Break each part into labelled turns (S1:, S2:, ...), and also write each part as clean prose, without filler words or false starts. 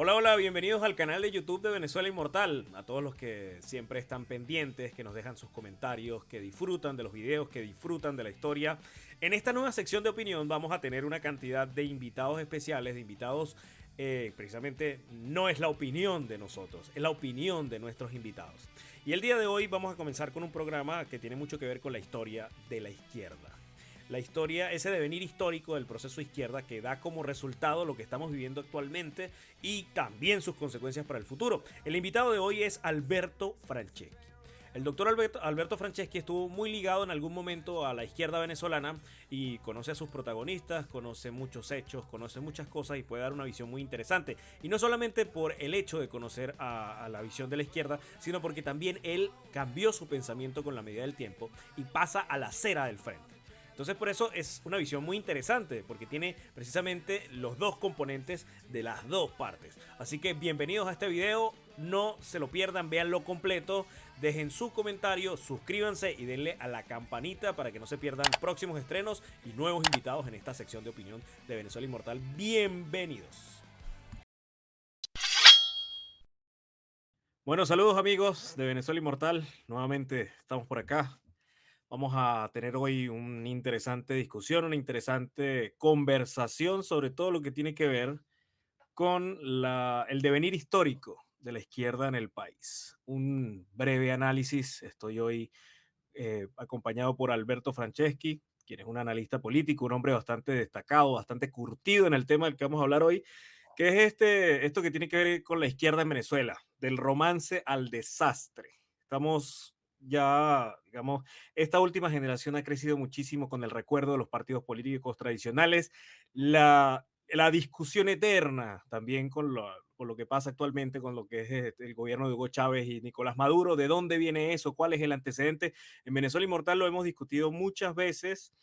S1: Hola, hola, bienvenidos al canal de YouTube de Venezuela Inmortal. A todos los que siempre están pendientes, que nos dejan sus comentarios, que disfrutan de los videos, que disfrutan de la historia. En esta nueva sección de opinión vamos a tener una cantidad de invitados especiales, de invitados, precisamente no es la opinión de nosotros, es la opinión de nuestros invitados. Y el día de hoy vamos a comenzar con un programa que tiene mucho que ver con la historia de la izquierda. La historia, ese devenir histórico del proceso izquierda que da como resultado lo que estamos viviendo actualmente y también sus consecuencias para el futuro. El invitado de hoy es Alberto Franceschi. El doctor Alberto Franceschi estuvo muy ligado en algún momento a la izquierda venezolana y conoce a sus protagonistas, conoce muchos hechos, conoce muchas cosas y puede dar una visión muy interesante. Y no solamente por el hecho de conocer a la visión de la izquierda, sino porque también él cambió su pensamiento con la medida del tiempo y pasa a la acera del frente. Entonces por eso es una visión muy interesante, porque tiene precisamente los dos componentes de las dos partes. Así que bienvenidos a este video, no se lo pierdan, véanlo completo, dejen su comentario, suscríbanse y denle a la campanita para que no se pierdan próximos estrenos y nuevos invitados en esta sección de opinión de Venezuela Inmortal. Bienvenidos. Bueno, saludos amigos de Venezuela Inmortal, nuevamente estamos por acá. Vamos a tener hoy una interesante discusión, una interesante conversación sobre todo lo que tiene que ver con el devenir histórico de la izquierda en el país. Un breve análisis. Estoy hoy acompañado por Alberto Franceschi, quien es un analista político, un hombre bastante destacado, bastante curtido en el tema del que vamos a hablar hoy, que es esto que tiene que ver con la izquierda en Venezuela, del romance al desastre. Estamos ya, digamos, esta última generación ha crecido muchísimo con el recuerdo de los partidos políticos tradicionales, la discusión eterna también con lo que pasa actualmente, con lo que es el gobierno de Hugo Chávez y Nicolás Maduro, de dónde viene eso, cuál es el antecedente. En Venezuela Inmortal lo hemos discutido muchas veces,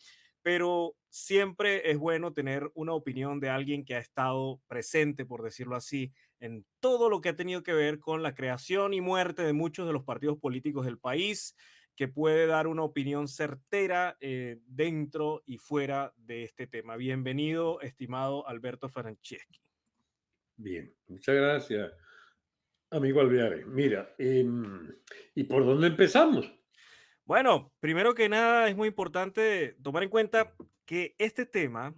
S1: pero siempre es bueno tener una opinión de alguien que ha estado presente, por decirlo así, en todo lo que ha tenido que ver con la creación y muerte de muchos de los partidos políticos del país, que puede dar una opinión certera dentro y fuera de este tema. Bienvenido, estimado Alberto Franceschi.
S2: Bien, muchas gracias, amigo Alveare. Mira, ¿y por dónde empezamos?
S1: Bueno, primero que nada es muy importante tomar en cuenta que este tema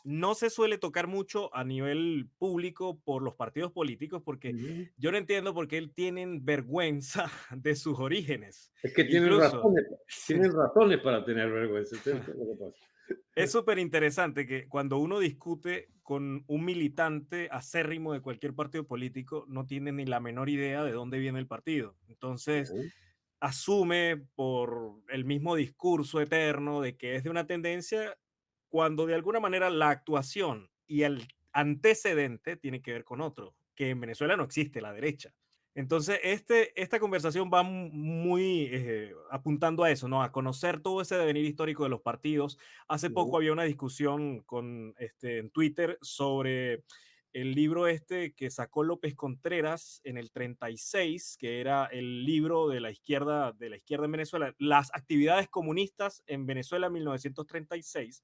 S1: no se suele tocar mucho a nivel público por los partidos políticos porque
S2: Ujú.
S1: yo no entiendo por qué tienen vergüenza de sus orígenes.
S2: Es que
S1: Incluso, sí,
S2: tienen razones para tener vergüenza. Eso es lo que pasa.
S1: es súper interesante que cuando uno discute con un militante acérrimo de cualquier partido político, no tiene ni la menor idea de dónde viene el partido. Entonces,
S2: Ujú.
S1: asume por el mismo discurso eterno de que es de una tendencia cuando de alguna manera la actuación y el antecedente tiene que ver con otro, que en Venezuela no existe la derecha. Entonces, esta conversación va muy apuntando a eso, ¿no? A conocer todo ese devenir histórico de los partidos. Hace
S2: Ujú.
S1: poco había una discusión en Twitter sobre el libro que sacó López Contreras en el 36, que era el libro de la izquierda en Venezuela, las actividades comunistas en Venezuela 1936,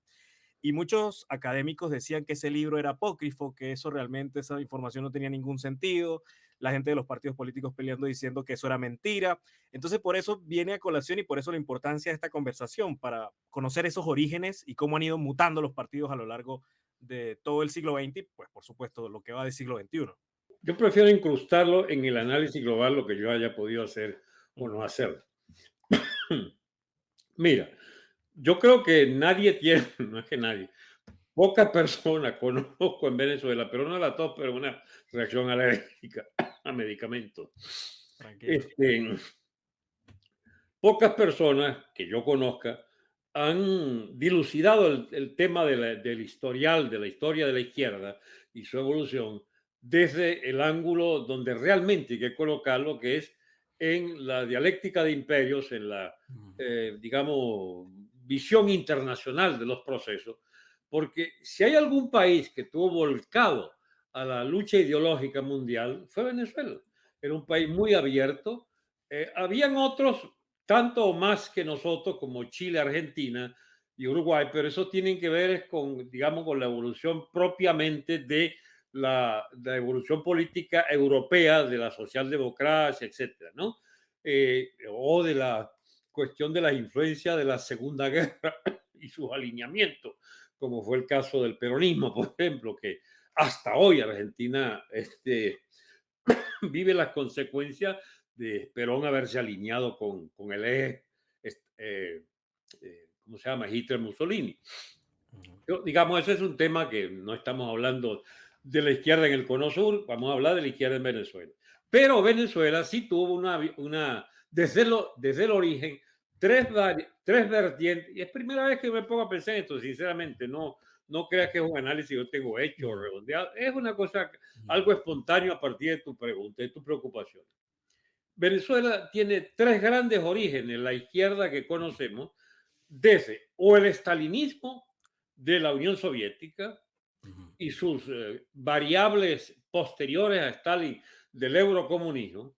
S1: y muchos académicos decían que ese libro era apócrifo, que eso realmente, esa información no tenía ningún sentido, la gente de los partidos políticos peleando diciendo que eso era mentira. Entonces, por eso viene a colación y por eso la importancia de esta conversación, para conocer esos orígenes y cómo han ido mutando los partidos a lo largo de todo el siglo XX y, pues, por supuesto, lo que va del siglo XXI.
S2: Yo prefiero incrustarlo en el análisis global, lo que yo haya podido hacer o no
S1: Ujú.
S2: hacer. Mira, yo creo que nadie tiene, no es que nadie, pocas personas conozco en Venezuela, pero no la tos, pero una reacción alérgica a medicamentos.
S1: Tranquilo.
S2: Este, Pocas personas que yo conozca han dilucidado el tema del historial, de la historia de la izquierda y su evolución desde el ángulo donde realmente hay que colocarlo, que es en la dialéctica de imperios, en la,
S1: Ujú.
S2: digamos, visión internacional de los procesos, porque si hay algún país que tuvo volcado a la lucha ideológica mundial, fue Venezuela. Era un país muy abierto. Habían otros tanto o más que nosotros como Chile, Argentina y Uruguay, pero eso tienen que ver con, digamos, con la evolución propiamente de la evolución política europea de la socialdemocracia, etcétera, ¿no? O de la cuestión de la influencia de la Segunda Guerra y sus alineamientos, como fue el caso del peronismo, por ejemplo, que hasta hoy Argentina vive las consecuencias de Perón haberse alineado con el eje, ¿cómo se llama? Hitler Mussolini. Digamos, ese es un tema que no estamos hablando de la izquierda en el Cono Sur, vamos a hablar de la izquierda en Venezuela. Pero Venezuela sí tuvo desde el origen, tres vertientes, y es primera vez que me pongo a pensar en esto, sinceramente, no creas que es un análisis que yo tengo hecho o redondeado, es una cosa, algo espontáneo a partir de tu pregunta, de tu preocupación. Venezuela tiene tres grandes orígenes, la izquierda que conocemos, desde o el estalinismo de la Unión Soviética y sus variables posteriores a Stalin del eurocomunismo,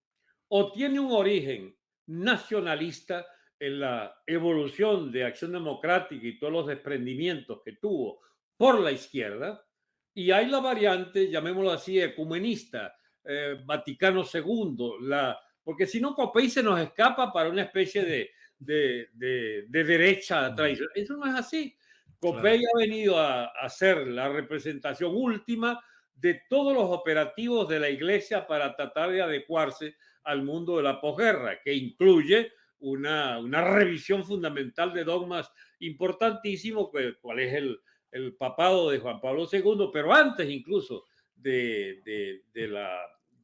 S2: o tiene un origen nacionalista en la evolución de Acción Democrática y todos los desprendimientos que tuvo por la izquierda, y hay la variante, llamémoslo así, ecumenista, Vaticano II, porque si no, Copey se nos escapa para una especie de derecha tradicional. Eso no es así. Copey ha venido a hacer la representación última de todos los operativos de la Iglesia para tratar de adecuarse al mundo de la posguerra, que incluye una revisión fundamental de dogmas importantísimos, cuál es el papado de Juan Pablo II, pero antes incluso de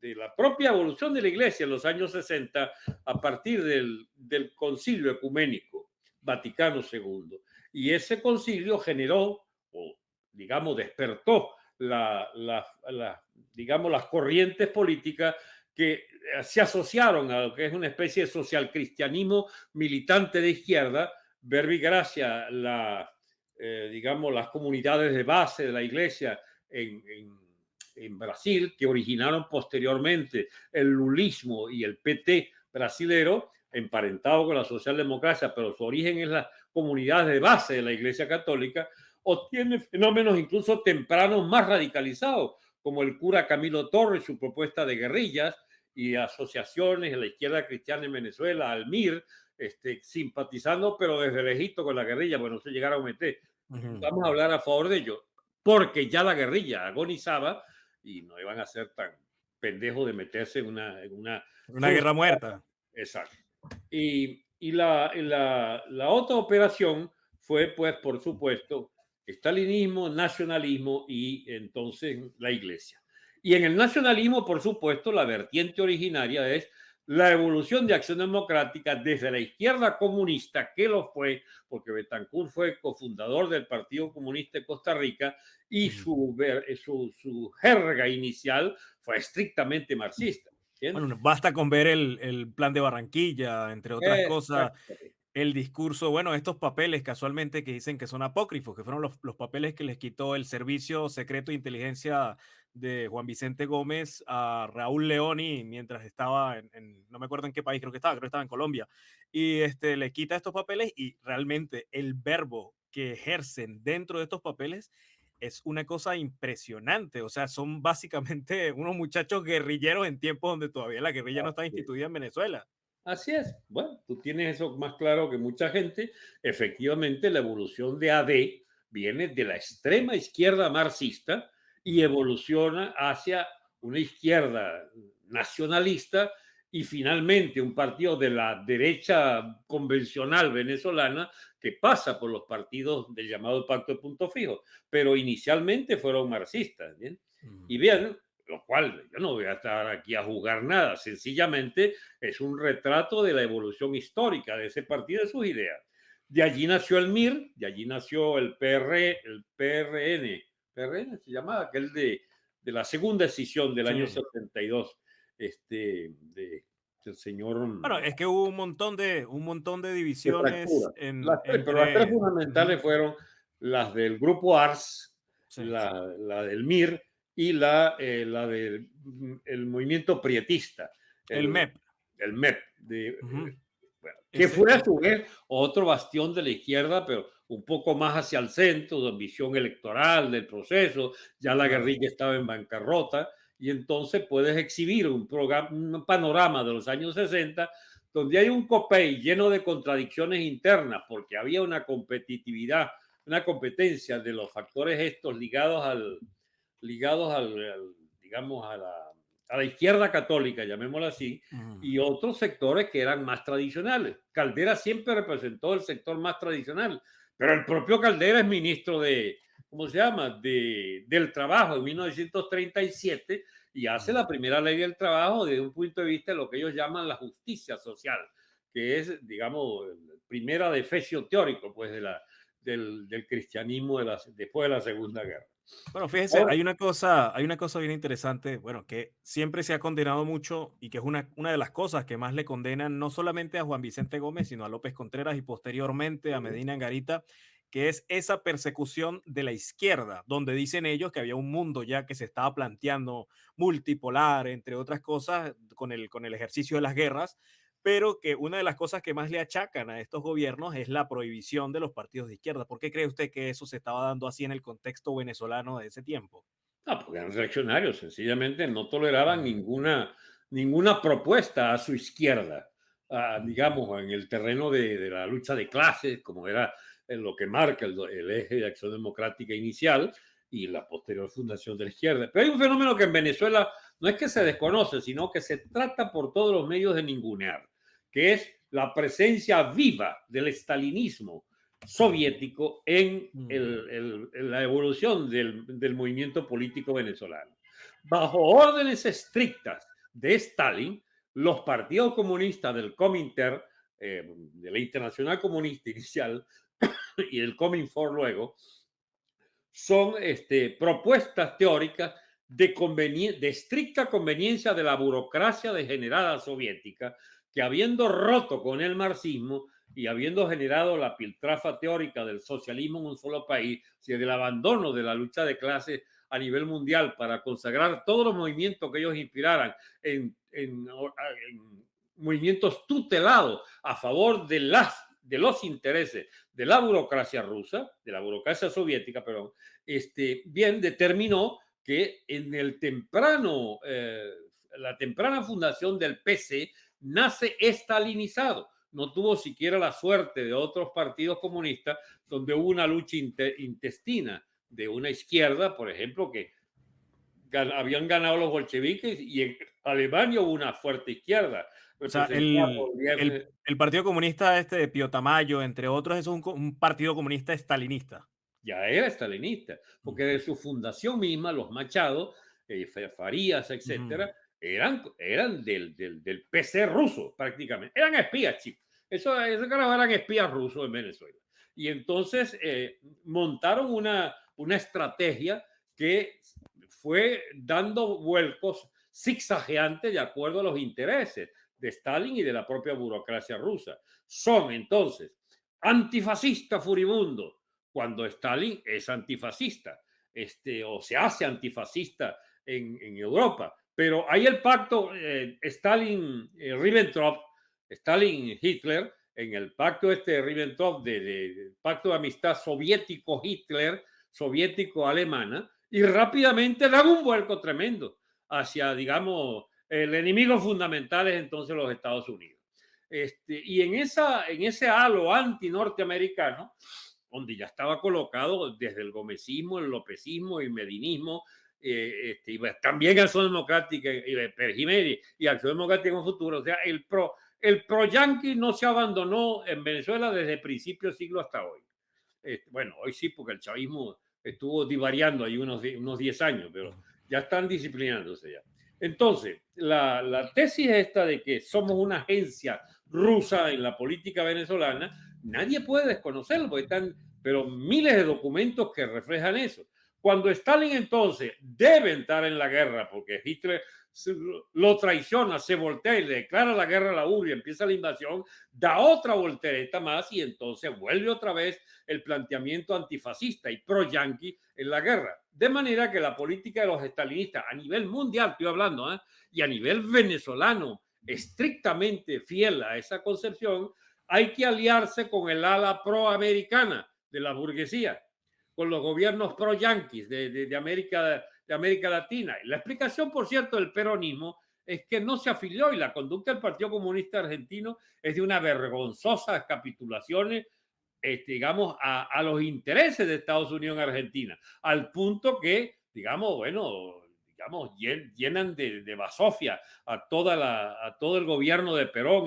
S2: la propia evolución de la Iglesia en los años 60, a partir del concilio ecuménico Vaticano II. Y ese concilio generó, o digamos, despertó digamos, las corrientes políticas que se asociaron a lo que es una especie de socialcristianismo militante de izquierda, verbi gracia, digamos, las comunidades de base de la iglesia en Brasil, que originaron posteriormente el lulismo y el PT brasilero, emparentado con la socialdemocracia, pero su origen es las comunidades de base de la Iglesia Católica, o tiene fenómenos incluso tempranos más radicalizados, como el cura Camilo Torres, su propuesta de guerrillas y asociaciones de la izquierda cristiana en Venezuela, Almir, simpatizando, pero desde lejito con la guerrilla, bueno, no se llegaron a meter. Vamos a hablar a favor de ello, porque ya la guerrilla agonizaba y no iban a ser tan pendejos de meterse en
S1: una guerra muerta.
S2: Exacto. Y la otra operación fue, pues, por supuesto, estalinismo, nacionalismo y entonces la iglesia. Y en el nacionalismo, por supuesto, la vertiente originaria es la evolución de Acción Democrática desde la izquierda comunista, que lo fue, porque Betancourt fue cofundador del Partido Comunista de Costa Rica y su jerga inicial fue estrictamente marxista.
S1: Bueno, basta con ver el plan de Barranquilla, entre otras cosas, el discurso, bueno, estos papeles casualmente que dicen que son apócrifos, que fueron los papeles que les quitó el Servicio Secreto de Inteligencia de Juan Vicente Gómez a Raúl Leoni mientras estaba no me acuerdo en qué país, creo que estaba en Colombia, y le quita estos papeles y realmente el verbo que ejercen dentro de estos papeles es una cosa impresionante, o sea, son básicamente unos muchachos guerrilleros en tiempos donde todavía la guerrilla no está instituida en Venezuela.
S2: Así es. Bueno, tú tienes eso más claro que mucha gente. Efectivamente, la evolución de AD viene de la extrema izquierda marxista y evoluciona hacia una izquierda nacionalista y finalmente un partido de la derecha convencional venezolana que pasa por los partidos del llamado Pacto de Punto Fijo, pero inicialmente fueron marxistas. ¿Bien? Y bien, lo cual yo no voy a estar aquí a jugar nada, sencillamente es un retrato de la evolución histórica de ese partido y de sus ideas. De allí nació el MIR, de allí nació el PRN se llamaba, aquel de la segunda escisión del año 72, del señor...
S1: Bueno, es que hubo un montón de divisiones
S2: pero las tres fundamentales fueron las del grupo ARS,
S1: sí.
S2: la del MIR y la del movimiento prietista.
S1: El MEP.
S2: El MEP. Bueno, que
S1: Ese,
S2: fue a su vez otro bastión de la izquierda, pero un poco más hacia el centro, de ambición electoral del proceso. Ya la
S1: claro.
S2: guerrilla estaba en bancarrota y entonces puedes exhibir un, programa, un panorama de los años 60 donde hay un COPEI lleno de contradicciones internas porque había una competitividad, una competencia de los factores estos ligados al digamos, a la izquierda católica, llamémoslo así,
S1: Ujú.
S2: y otros sectores que eran más tradicionales. Caldera siempre representó el sector más tradicional, pero el propio Caldera es ministro de, ¿cómo se llama?, del Trabajo en 1937 y hace la primera ley del trabajo desde un punto de vista de lo que ellos llaman la justicia social, que es, digamos, primera defecio teórico pues, del cristianismo después de la Segunda Guerra.
S1: Bueno, fíjese,
S2: Ahora,
S1: hay una cosa bien interesante, bueno, que siempre se ha condenado mucho y que es una de las cosas que más le condenan no solamente a Juan Vicente Gómez, sino a López Contreras y posteriormente a Medina Angarita, que es esa persecución de la izquierda, donde dicen ellos que había un mundo ya que se estaba planteando multipolar, entre otras cosas, con el ejercicio de las guerras, pero que una de las cosas que más le achacan a estos gobiernos es la prohibición de los partidos de izquierda. ¿Por qué cree usted que eso se estaba dando así en el contexto venezolano de ese tiempo?
S2: porque eran reaccionarios, sencillamente no toleraban
S1: Mm,
S2: ninguna propuesta a su izquierda,
S1: ujú.
S2: digamos, en el terreno de la lucha de clases, como era en lo que marca el eje de acción democrática inicial y la posterior fundación de la izquierda. Pero hay un fenómeno que en Venezuela no es que se desconoce, sino que se trata por todos los medios de ningunear, que es la presencia viva del estalinismo soviético en
S1: Mm.
S2: la evolución del movimiento político venezolano. Bajo órdenes estrictas de Stalin, los partidos comunistas del Comintern, de la Internacional Comunista inicial y del Cominfor luego, son propuestas teóricas de estricta conveniencia de la burocracia degenerada soviética, que habiendo roto con el marxismo y habiendo generado la piltrafa teórica del socialismo en un solo país, y del abandono de la lucha de clases a nivel mundial para consagrar todos los movimientos que ellos inspiraran en movimientos tutelados a favor de los intereses de la burocracia rusa, de la burocracia soviética, perdón, bien determinó que en la temprana fundación del PC nace estalinizado. No tuvo siquiera la suerte de otros partidos comunistas donde hubo una lucha intestina de una izquierda, por ejemplo, que habían ganado los bolcheviques y en Alemania hubo una fuerte izquierda
S1: O sea,
S2: representada por
S1: el Partido Comunista este de Pío Tamayo, entre otros, es un partido comunista estalinista.
S2: ya era estalinista, porque de
S1: Ujú,
S2: su fundación misma, los Machado, Farías,
S1: ujú.
S2: etcétera, eran del PC ruso prácticamente. Eran espías, chicos. Eso carajo eran espías rusos en Venezuela. Y entonces montaron una estrategia que fue dando vuelcos zigzagueantes de acuerdo a los intereses de Stalin y de la propia burocracia rusa. Son entonces antifascistas furibundos, cuando Stalin es antifascista, o se hace antifascista en Europa. Pero hay el pacto Stalin-Ribbentrop, Stalin-Hitler, en el pacto de Ribbentrop, pacto de amistad soviético-Hitler, soviético-alemana, y rápidamente dan un vuelco tremendo hacia, digamos, el enemigo fundamental es entonces los Estados Unidos. Y en ese halo anti-norteamericano, donde ya estaba colocado desde el gomecismo, el lopecismo, el medinismo, y también Acción Democrática, Jiménez y Acción Democrática en un futuro. O sea, el pro-yanqui no se abandonó en Venezuela desde principios del siglo hasta hoy. Bueno, hoy sí, porque el chavismo estuvo divariando ahí unos 10 años, pero ya están disciplinándose ya. Entonces, la tesis esta de que somos una agencia rusa en la política venezolana, nadie puede desconocerlo, porque están, pero miles de documentos que reflejan eso. Cuando Stalin entonces debe entrar en la guerra, porque Hitler lo traiciona, se voltea y le declara la guerra a la URSS y empieza la invasión, da otra voltereta más y entonces vuelve otra vez el planteamiento antifascista y pro-yanqui en la guerra. De manera que la política de los estalinistas a nivel mundial, estoy hablando, y a nivel venezolano, estrictamente fiel a esa concepción, hay que aliarse con el ala proamericana de la burguesía, con los gobiernos pro-yanquis de América Latina. Y la explicación, por cierto, del peronismo es que no se afilió y la conducta del Partido Comunista Argentino es de una vergonzosa capitulaciones, digamos, a los intereses de Estados Unidos en Argentina, al punto que, digamos, bueno, digamos, llenan de basofia a todo el gobierno de Perón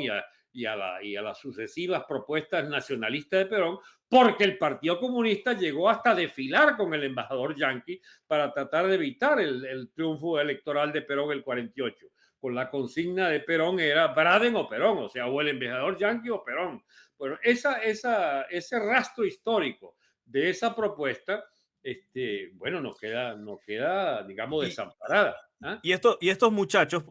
S2: y a las sucesivas propuestas nacionalistas de Perón, porque el Partido Comunista llegó hasta desfilar con el embajador yanqui para tratar de evitar el triunfo electoral de Perón el 48. Con la consigna de Perón era Braden o Perón, o sea, o el embajador yanqui o Perón. Bueno, ese rastro histórico de esa propuesta, bueno, nos queda, digamos,
S1: Y,
S2: desamparada. ¿Ah?
S1: y estos muchachos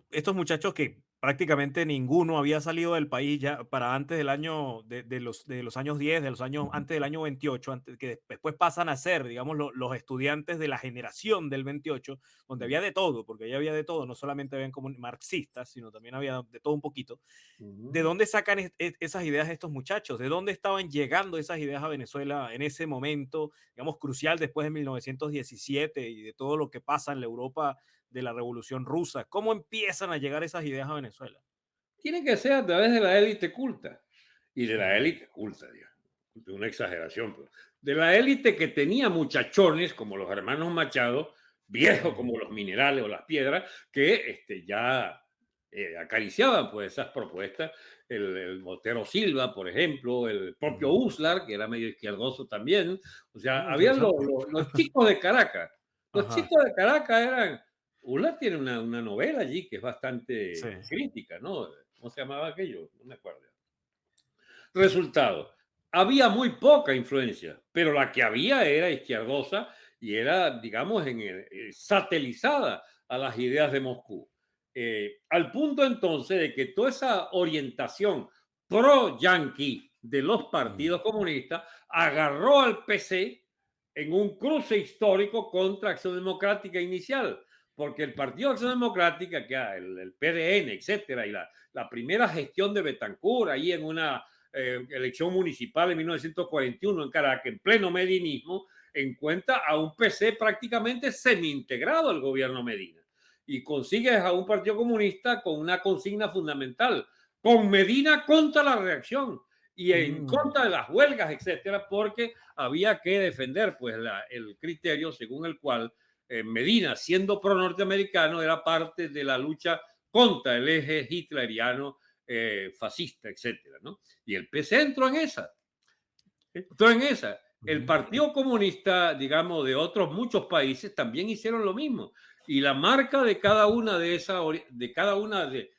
S1: que prácticamente ninguno había salido del país ya para antes del año de los años 10, de los años antes del año 28, antes, que después pasan a ser, digamos, los estudiantes de la generación del 28, donde había de todo, porque ya había de todo, no solamente habían como marxistas, sino también había de todo un poquito. ¿De
S2: Ujú.
S1: dónde sacan esas ideas estos muchachos? ¿De dónde estaban llegando esas ideas a Venezuela en ese momento, digamos, crucial después de 1917 y de todo lo que pasa en la Europa de la Revolución Rusa? ¿Cómo empiezan a llegar esas ideas a Venezuela?
S2: Tiene que ser a través de la élite culta y de la
S1: Ujú,
S2: élite culta, digamos, de una exageración, pero de la élite que tenía muchachones como los hermanos Machado, viejos
S1: ujú,
S2: como los minerales o las piedras, que ya acariciaban pues esas propuestas, el Motero Silva, por ejemplo, el propio
S1: ujú.
S2: Uslar, que era medio izquierdoso también, o sea, habían
S1: Interesante.
S2: los chicos de Caracas, los
S1: Ajá,
S2: chicos de Caracas eran, Uslar tiene una novela allí que es
S1: sí.
S2: bastante crítica, ¿no? ¿Cómo se llamaba aquello? No me acuerdo. Resultado, había muy poca influencia, pero la que había era izquierdosa y era, digamos, satelizada a las ideas de Moscú. Al punto entonces de que toda esa orientación pro-yanqui de los
S1: Mm,
S2: partidos comunistas agarró al PC en un cruce histórico contra Acción Democrática inicial, porque el Partido Acción Democrática, que el PDN, etcétera, y la primera gestión de Betancourt ahí en una elección municipal en 1941 en Caracas, en pleno medinismo, encuentra a un PC prácticamente semi-integrado al gobierno Medina. Y consigues a un partido comunista con una consigna fundamental, con Medina contra la reacción y en
S1: mm,
S2: contra de las huelgas, etcétera, porque había que defender pues el criterio según el cual Medina, siendo pro norteamericano, era parte de la lucha contra el eje hitleriano fascista, etcétera, ¿no? Y el PC entró en esa. Entró en esa. El
S1: ujú.
S2: Partido Comunista, digamos, de otros muchos países también hicieron lo mismo. Y la marca de cada una de cada una de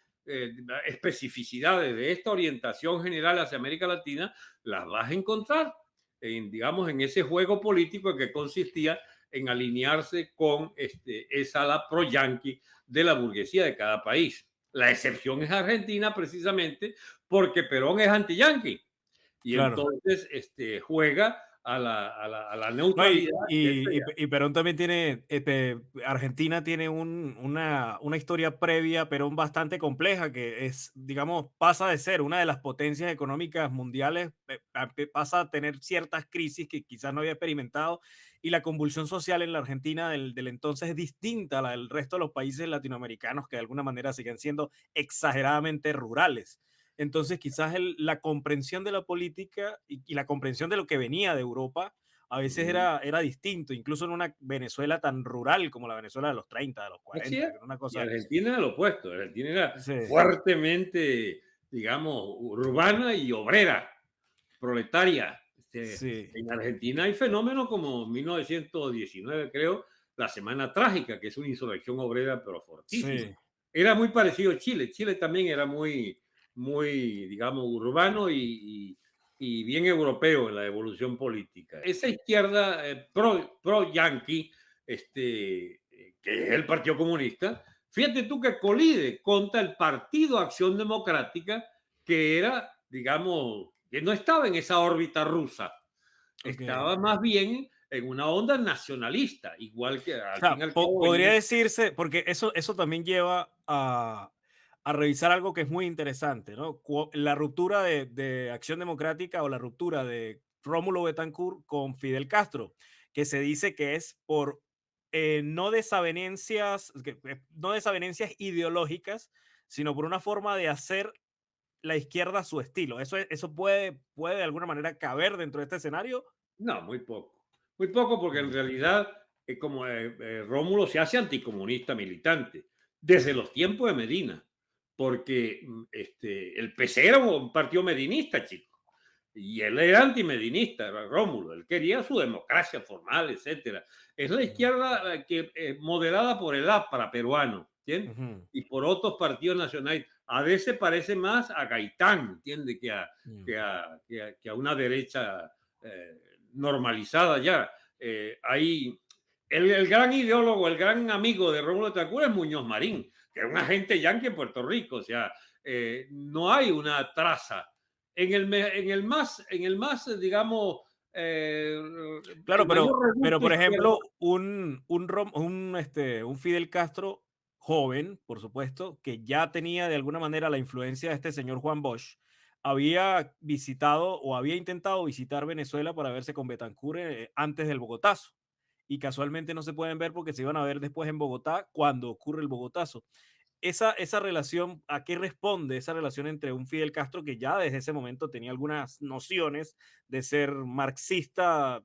S2: especificidades de esta orientación general hacia América Latina, las vas a encontrar en, digamos, en ese juego político que consistía en alinearse con esa ala pro-yanqui de la burguesía de cada país. La excepción es Argentina, precisamente, porque Perón es anti-yanqui y
S1: Claro.
S2: entonces juega a la
S1: No,
S2: neutralidad.
S1: y Perón también tiene, Argentina tiene una historia previa, Perón bastante compleja, que es, digamos, pasa de ser una de las potencias económicas mundiales, pasa a tener ciertas crisis que quizás no había experimentado, y la convulsión social en la Argentina del entonces es distinta a la del resto de los países latinoamericanos, que de alguna manera siguen siendo exageradamente rurales. Entonces, quizás la comprensión de la política y la comprensión de lo que venía de Europa a veces
S2: Ujú.
S1: era distinto, incluso en una Venezuela tan rural como la Venezuela de los 30 de los
S2: Así
S1: 40
S2: es.
S1: que era una
S2: Y
S1: cosa.
S2: Argentina era lo opuesto. Argentina era
S1: Sí,
S2: fuertemente, digamos, urbana y obrera, proletaria.
S1: sí,
S2: En Argentina hay fenómenos como 1919, creo, la Semana Trágica, que es una insurrección obrera, pero fortísima.
S1: sí,
S2: Era muy parecido a Chile. Chile también era muy, muy, digamos, urbano y bien europeo en la evolución política. Esa izquierda pro-yanqui, que es el Partido Comunista, fíjate tú que colide contra el Partido Acción Democrática, que era, digamos, que no estaba en esa órbita rusa,
S1: ok.
S2: estaba más bien en una onda nacionalista, igual que
S1: O
S2: al fin y
S1: sea,
S2: al cabo
S1: podría
S2: venía.
S1: decirse, porque eso también lleva a a revisar algo que es muy interesante, ¿no? La ruptura de Acción Democrática o la ruptura de Rómulo Betancourt con Fidel Castro, que se dice que es por no desavenencias, no desavenencias ideológicas, sino por una forma de hacer la izquierda a su estilo. Eso puede de alguna manera caber dentro de este escenario.
S2: No, muy poco. Muy poco porque en
S1: Mm,
S2: realidad, como Rómulo se hace anticomunista militante desde los tiempos de Medina, porque el PC era un partido medinista, chico, y él era antimedinista, era Rómulo, él quería su democracia formal, etcétera. Es la
S1: ujú,
S2: izquierda que, moderada por el APRA peruano, ¿entiendes?
S1: ujú,
S2: Y por otros partidos nacionales. A veces parece más a Gaitán, ¿entiendes?
S1: mm.
S2: Que a una derecha eh, normalizada ya. Hay el gran ideólogo, el gran amigo de Rómulo Betancourt es Muñoz Marín, que era un agente yanqui en Puerto Rico. O sea, no hay una traza. En el más, digamos, eh,
S1: Claro,
S2: el mayor
S1: pero
S2: reducto
S1: por
S2: izquierdo.
S1: ejemplo, un Fidel Castro joven, por supuesto, que ya tenía de alguna manera la influencia de este señor Juan Bosch, había visitado o había intentado visitar Venezuela para verse con Betancourt antes del Bogotazo. Y casualmente no se pueden ver porque se iban a ver después en Bogotá cuando ocurre el Bogotazo. Esa relación, ¿a qué responde esa relación entre un Fidel Castro que ya desde ese momento tenía algunas nociones de ser marxista,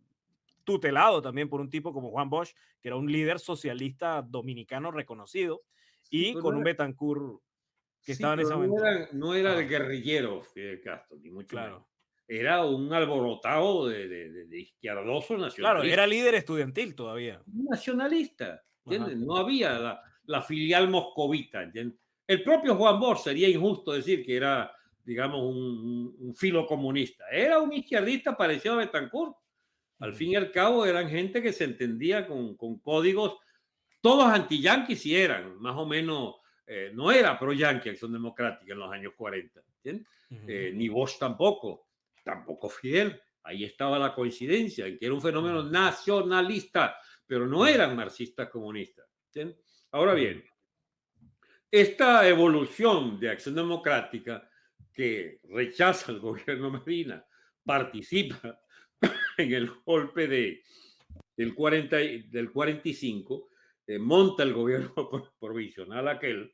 S1: tutelado también por un tipo como Juan Bosch, que era un líder socialista dominicano reconocido,
S2: Sí,
S1: y
S2: pero
S1: con un Betancourt que
S2: sí,
S1: estaba en ese
S2: pero
S1: momento.
S2: no era el
S1: Ajá,
S2: guerrillero Fidel Castro, ni mucho menos.
S1: claro.
S2: Era un alborotado de izquierdoso
S1: Claro,
S2: nacionalista.
S1: era líder estudiantil todavía.
S2: Nacionalista,
S1: Ajá.
S2: ¿entiendes? No había la filial moscovita, ¿entiendes? El propio Juan Bosch sería injusto decir que era, digamos, un filo comunista. Era un izquierdista parecido a Betancourt. Al fin
S1: Ujú,
S2: y al cabo eran gente que se entendía con códigos, todos anti-yanquis sí eran, más o menos, no era pro-yanqui Acción Democrática en los años 40, ¿entiendes?
S1: ujú,
S2: Ni Bosch tampoco Fidel. Ahí estaba la coincidencia, en que era un fenómeno
S1: ujú,
S2: nacionalista, pero no
S1: ujú,
S2: eran marxistas comunistas. ¿Entiendes? Ahora
S1: ujú,
S2: bien, esta evolución de Acción Democrática que rechaza el gobierno Medina, participa en el golpe del 45, monta el gobierno provisional aquel,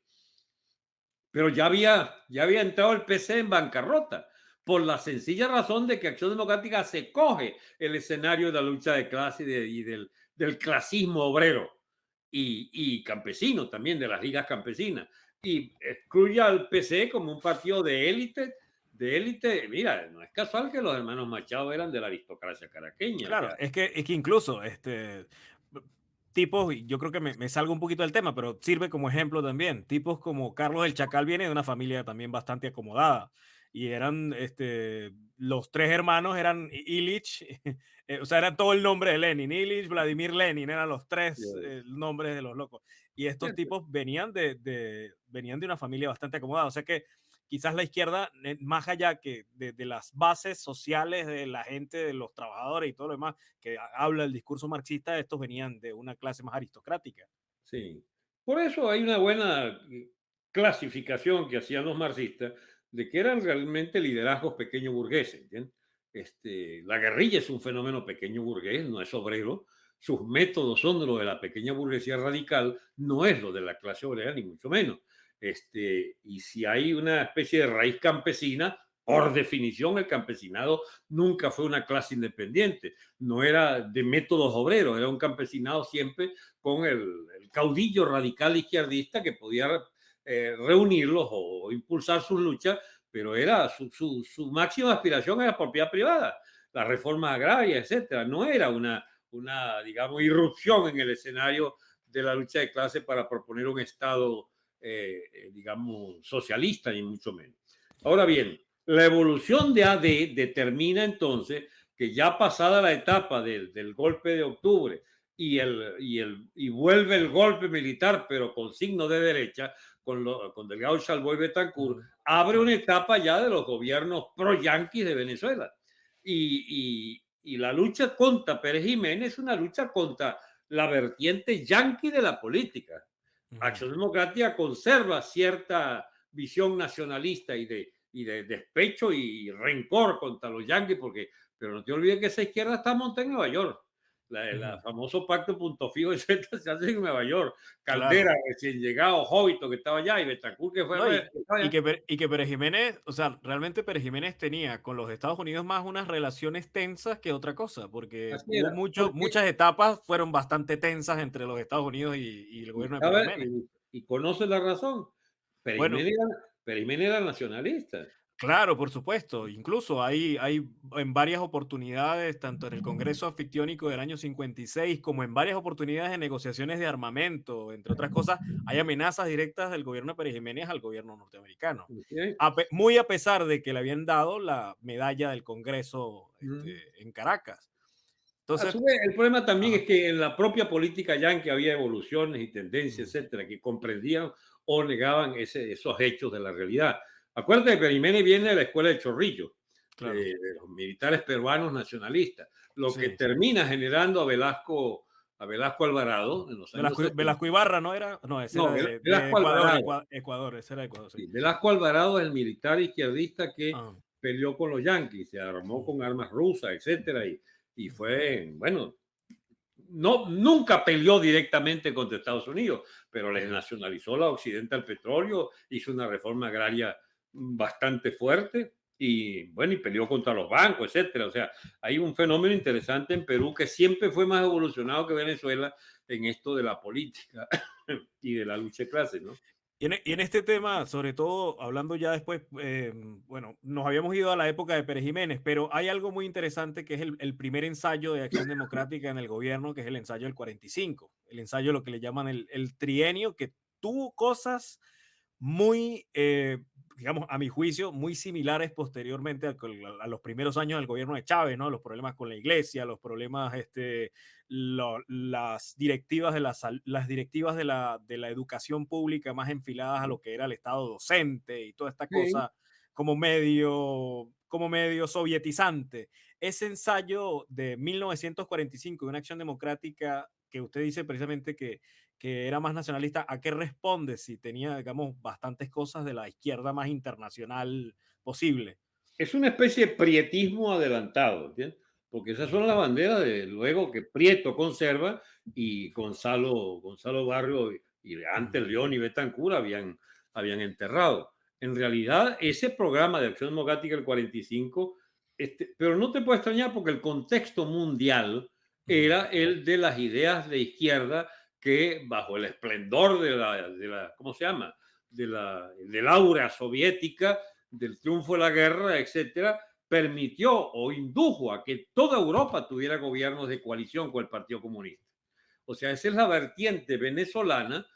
S2: pero ya había entrado el PC en bancarrota, por la sencilla razón de que Acción Democrática se coge el escenario de la lucha de clase del clasismo obrero y campesino también, de las ligas campesinas, y excluye al PC como un partido de élite. Mira, no es casual que los hermanos Machado eran de la aristocracia caraqueña, o
S1: claro,
S2: sea,
S1: es que incluso tipos, y yo creo que me salgo un poquito del tema, pero sirve como ejemplo también. Tipos como Carlos el Chacal viene de una familia también bastante acomodada. Y eran, los tres hermanos eran Ilich, o sea, era todo el nombre de Lenin. Ilich, Vladimir Lenin, eran los tres nombres de los locos. Y estos tipos venían de una familia bastante acomodada. O sea que quizás la izquierda, más allá que de las bases sociales de la gente, de los trabajadores y todo lo demás, que habla el discurso marxista, estos venían de una clase más aristocrática.
S2: sí. Por eso hay una buena clasificación que hacían los marxistas de que eran realmente liderazgos pequeño burgueses. ¿Entiendes? La guerrilla es un fenómeno pequeño burgués, no es obrero. Sus métodos son de lo de la pequeña burguesía radical, no es lo de la clase obrera, ni mucho menos. Y si hay una especie de raíz campesina, por definición el campesinado nunca fue una clase independiente, no era de métodos obreros, era un campesinado siempre con el caudillo radical izquierdista que podía reunirlos o impulsar sus luchas, pero era su máxima aspiración era propiedad privada, las reformas agrarias, etcétera. No era digamos, irrupción en el escenario de la lucha de clase para proponer un Estado, digamos, socialista, ni mucho menos. Ahora bien, la evolución de AD determina entonces que ya pasada la etapa del golpe de octubre y vuelve el golpe militar, pero con signo de derecha, con Delgado Chalboy Betancourt,
S1: Ujú,
S2: abre una
S1: claro.
S2: etapa ya de los gobiernos pro-yanquis de Venezuela. Y la lucha contra Pérez Jiménez es una lucha contra la vertiente yanqui de la política.
S1: Ujú,
S2: Acción Democrática conserva cierta visión nacionalista y de despecho y rencor contra los yanquis, pero no te olvides que esa izquierda está montada en Nueva York. El famoso pacto Punto Fijo, etcétera, se hace en Nueva York.
S1: Claro.
S2: Caldera, recién llegado, Jovito, que estaba allá, y Betancourt, que
S1: No,
S2: fue.
S1: y que Pérez Jiménez, o sea, realmente Pérez Jiménez tenía con los Estados Unidos más unas relaciones tensas que otra cosa, porque
S2: Así
S1: hubo
S2: era. Porque,
S1: muchas etapas fueron bastante tensas entre los Estados Unidos y el
S2: y,
S1: gobierno de Pérez
S2: sabe,
S1: Jiménez.
S2: y conoce la razón. Pérez
S1: Bueno,
S2: Jiménez era, Pérez Jiménez era nacionalista.
S1: claro, por supuesto. Incluso hay en varias oportunidades, tanto en el Congreso Anfictiónico del año 56 como en varias oportunidades de negociaciones de armamento, entre otras cosas, hay amenazas directas del gobierno de Pérez Jiménez al gobierno norteamericano.
S2: ¿Sí?
S1: Muy a pesar de que le habían dado la medalla del Congreso
S2: Mm.
S1: en Caracas.
S2: A
S1: Entonces,
S2: su vez, el problema también
S1: ajá,
S2: es que en la propia política yanqui había evoluciones y tendencias,
S1: ujú,
S2: etcétera, que comprendían o negaban esos hechos de la realidad. Acuérdate que Perimene viene de la escuela de Chorrillo,
S1: claro.
S2: de los militares peruanos nacionalistas, lo que
S1: Sí.
S2: termina generando a Velasco Alvarado en los años 70.
S1: Velasco Ibarra, ¿no era? No, ese era
S2: No,
S1: de
S2: Velasco
S1: Ecuador,
S2: Alvarado.
S1: Ecuador, ese era de Ecuador, sí.
S2: Sí, Velasco Alvarado es el militar izquierdista que
S1: Ah,
S2: peleó con los yanquis, se armó
S1: ujú,
S2: con armas rusas, etcétera, y
S1: ujú,
S2: fue, bueno, no, nunca peleó directamente contra Estados Unidos, pero les
S1: ujú.
S2: nacionalizó la Occidental Petróleo, hizo una reforma agraria bastante fuerte y bueno, y peleó contra los bancos, etcétera. O sea, hay un fenómeno interesante en Perú que siempre fue más evolucionado que Venezuela en esto de la política y de la lucha de clases, ¿no?
S1: Y en este tema, sobre todo hablando ya después, bueno, nos habíamos ido a la época de Pérez Jiménez, pero hay algo muy interesante que es el primer ensayo de acción democrática en el gobierno, que es el ensayo del 45, el ensayo, lo que le llaman el trienio, que tuvo cosas muy, digamos, a mi juicio, muy similares posteriormente a los primeros años del gobierno de Chávez, ¿no? Los problemas con la iglesia, los problemas, las directivas las directivas de la educación pública más enfiladas a lo que era el Estado docente y toda esta
S2: Sí.
S1: cosa como medio sovietizante. Ese ensayo de 1945 de una acción democrática que usted dice precisamente que era más nacionalista, ¿a qué responde si tenía, digamos, bastantes cosas de la izquierda más internacional posible?
S2: Es una especie de prietismo adelantado, ¿entiendes? Porque esas son las banderas de luego que Prieto conserva y Gonzalo Barrio y
S1: Ujú,
S2: antes León y Betancur habían enterrado. En realidad, ese programa de Acción Democrática del 45, pero no te puede extrañar porque el contexto mundial
S1: ujú,
S2: era el de las ideas de izquierda que bajo el esplendor ¿cómo se llama? Del aura soviética, del triunfo de la guerra, etcétera, permitió o indujo a que toda Europa tuviera gobiernos de coalición con el Partido Comunista. O sea, esa es la vertiente venezolana,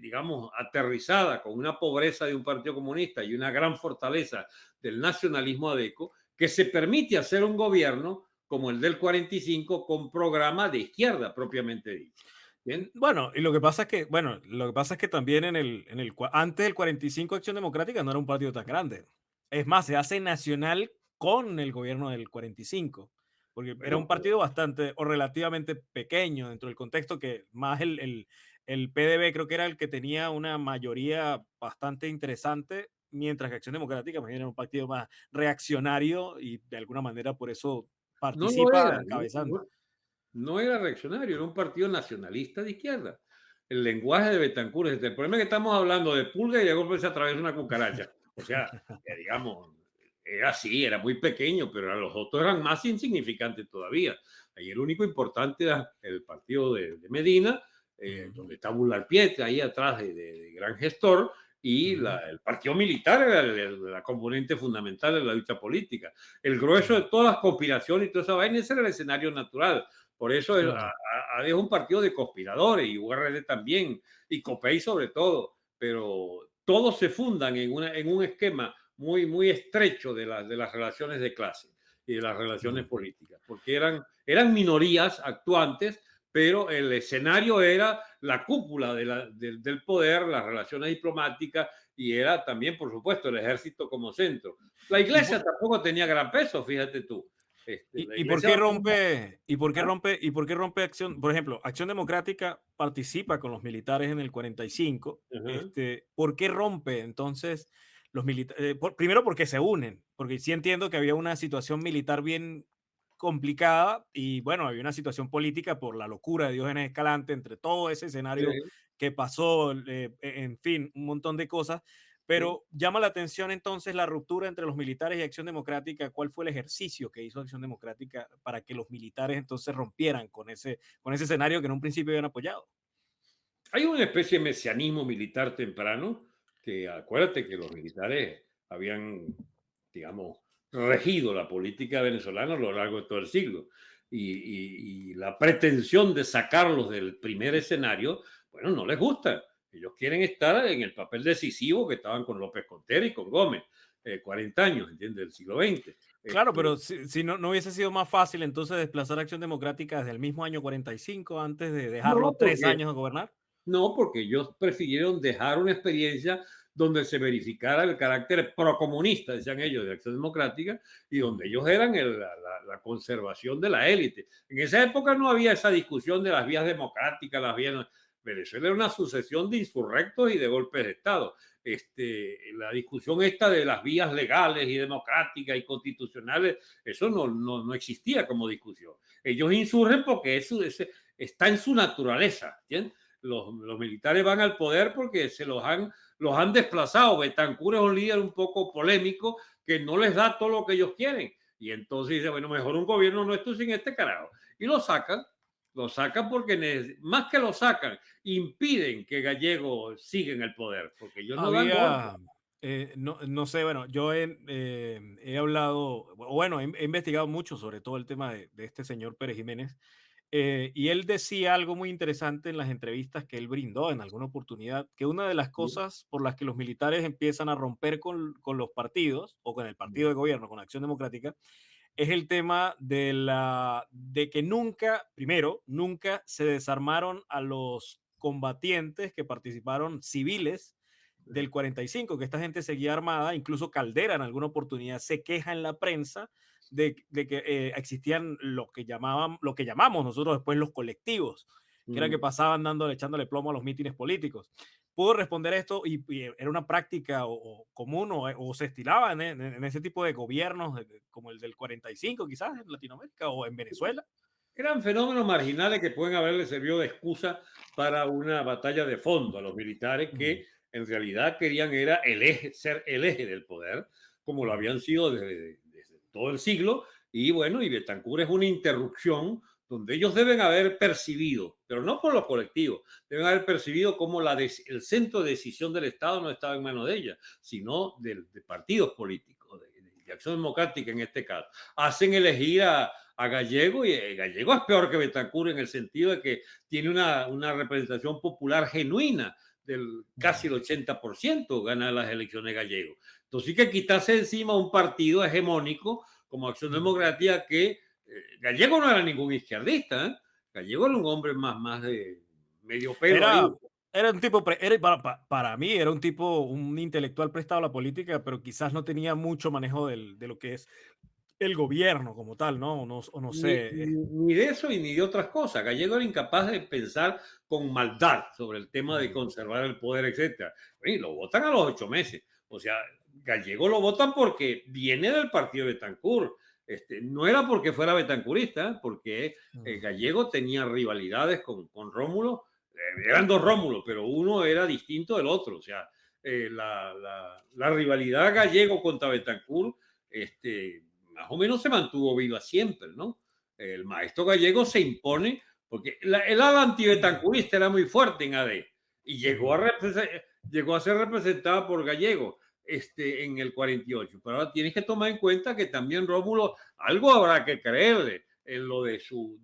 S2: digamos, aterrizada con una pobreza de un Partido Comunista y una gran fortaleza del nacionalismo adeco, que se permite hacer un gobierno como el del 45 con programa de izquierda propiamente dicho. ¿Bien?
S1: Bueno, y lo que pasa es que, bueno, lo que pasa es que también antes del 45 Acción Democrática no era un partido tan grande. Es más, se hace nacional con el gobierno del 45, porque era un
S2: Bueno,
S1: partido bastante o relativamente pequeño dentro del contexto que más el PDB creo que era el que tenía una mayoría bastante interesante, mientras que Acción Democrática más bien era un partido más reaccionario y de alguna manera por eso
S2: no lo
S1: participa
S2: era,
S1: encabezando.
S2: no era reaccionario, era un partido nacionalista de izquierda. El lenguaje de Betancourt, el problema es que estamos hablando de pulga y de golpe se atraviesa una cucaracha. O sea, digamos, era así, era muy pequeño, pero los otros eran más insignificantes todavía. Ahí el único importante era el partido de Medina,
S1: Ujú,
S2: donde está Bular Pietra, ahí atrás de gran gestor, y
S1: ujú,
S2: el partido militar era la componente fundamental de la lucha política. El grueso de
S1: ujú.
S2: todas las conspiraciones y toda esa vaina, ese era el escenario natural. Por eso
S1: Claro.
S2: es un partido de conspiradores y URD también, y COPEI sobre todo, pero todos se fundan en un esquema muy estrecho de las relaciones de clase y de las relaciones
S1: Ujú.
S2: políticas, porque eran minorías actuantes, pero el escenario era la cúpula del poder, las relaciones diplomáticas y era también, por supuesto, el ejército como centro. La
S1: Y
S2: iglesia tampoco tenía gran peso, fíjate tú. La
S1: Y por
S2: iglesia
S1: qué
S2: va a tener-
S1: rompe,
S2: ¿Ah?
S1: y por qué rompe Acción? Por ejemplo, Acción Democrática participa con los militares en el 45.
S2: Ajá,
S1: ¿Por qué rompe entonces los militares? Primero porque se unen, porque sí entiendo que había una situación militar bien complicada y bueno, había una situación política por la locura de Diógenes Escalante, entre todo ese escenario
S2: sí,
S1: que pasó, en fin, un montón de cosas.
S2: sí.
S1: Pero llama la atención entonces la ruptura entre los militares y Acción Democrática. ¿Cuál fue el ejercicio que hizo Acción Democrática para que los militares entonces rompieran con ese escenario que en un principio habían apoyado?
S2: Hay una especie de mesianismo militar temprano, que acuérdate que los militares habían, digamos, regido la política venezolana a lo largo de todo el siglo. Y la pretensión de sacarlos del primer escenario, bueno, no les gusta. Ellos quieren estar en el papel decisivo que estaban con López Contero y con Gómez, 40 años, ¿entiendes? Del siglo XX.
S1: Claro, pero si no hubiese sido más fácil entonces desplazar a Acción Democrática desde el mismo año 45 antes de dejarlo
S2: No,
S1: 3 años de gobernar.
S2: no, porque ellos prefirieron dejar una experiencia donde se verificara el carácter procomunista, decían ellos, de Acción Democrática, y donde ellos eran la conservación de la élite. En esa época no había esa discusión de las vías democráticas, las vías... Venezuela era una sucesión de insurrectos y de golpes de Estado. La discusión esta de las vías legales y democráticas y constitucionales, eso no existía como discusión. Ellos insurgen porque eso está en su naturaleza, ¿entiendes? Los militares van al poder porque los han desplazado. Betancourt es un líder un poco polémico que no les da todo lo que ellos quieren. Y entonces dice, bueno, mejor un gobierno nuestro sin este carajo. Y lo sacan porque más que lo sacan, impiden que Gallego siga en el poder, porque ellos no dan golpes.
S1: Había, no sé, bueno, yo he hablado, o bueno, he investigado mucho sobre todo el tema de este señor Pérez Jiménez. Y él decía algo muy interesante en las entrevistas que él brindó en alguna oportunidad, que una de las cosas por las que los militares empiezan a romper con los partidos o con el partido de gobierno, con Acción Democrática, es el tema de que nunca, primero, nunca se desarmaron a los combatientes que participaron civiles del 45, que esta gente seguía armada, incluso Caldera en alguna oportunidad se queja en la prensa de que existían lo que llamamos nosotros después los colectivos, que era que pasaban echándole plomo a los mítines políticos. Pudo responder esto y era una práctica o común o se estilaba en ese tipo de gobiernos como el del 45 quizás en Latinoamérica o en Venezuela.
S2: Eran fenómenos marginales que pueden haberle servido de excusa para una batalla de fondo a los militares
S1: Ujú,
S2: que en realidad querían era ser el eje del poder, como lo
S1: ujú,
S2: habían sido desde todo el siglo. Y bueno, y Betancourt es una interrupción donde ellos deben haber percibido, pero no por los colectivos, deben haber percibido cómo el centro de decisión del Estado no estaba en manos de ella, sino de partidos políticos, de Acción Democrática en este caso. Hacen elegir a Gallego, y Gallego es peor que Betancourt en el sentido de que tiene una representación popular genuina del casi el 80% gana las elecciones Gallego. Entonces hay que quitarse encima un partido hegemónico como Acción
S1: ujú.
S2: Democrática que Gallego no era ningún izquierdista, ¿eh? Gallego era un hombre más de medio pelo ahí.
S1: Era, era un tipo, para mí era un tipo, un intelectual prestado a la política, pero quizás no tenía mucho manejo de lo que es el gobierno como tal, ¿no? O no sé.
S2: Ni de eso y ni de otras cosas. Gallego era incapaz de pensar con maldad sobre el tema de
S1: Ujú,
S2: conservar el poder, etcétera. Y lo votan a los 8 meses. O sea, Gallego lo votan porque viene del partido de Betancourt. No era porque fuera betancurista, porque
S1: ujú.
S2: Gallego tenía rivalidades con Rómulo. Eran dos Rómulos, pero uno era distinto del otro. O sea, la rivalidad Gallego contra Betancourt, más o menos se mantuvo viva siempre, ¿no? El maestro Gallego se impone porque el ala antibetancurista era muy fuerte en AD y
S1: Ujú.
S2: llegó a ser representada por Gallego en el 48. Pero ahora tienes que tomar en cuenta que también Rómulo algo habrá que creerle en lo de su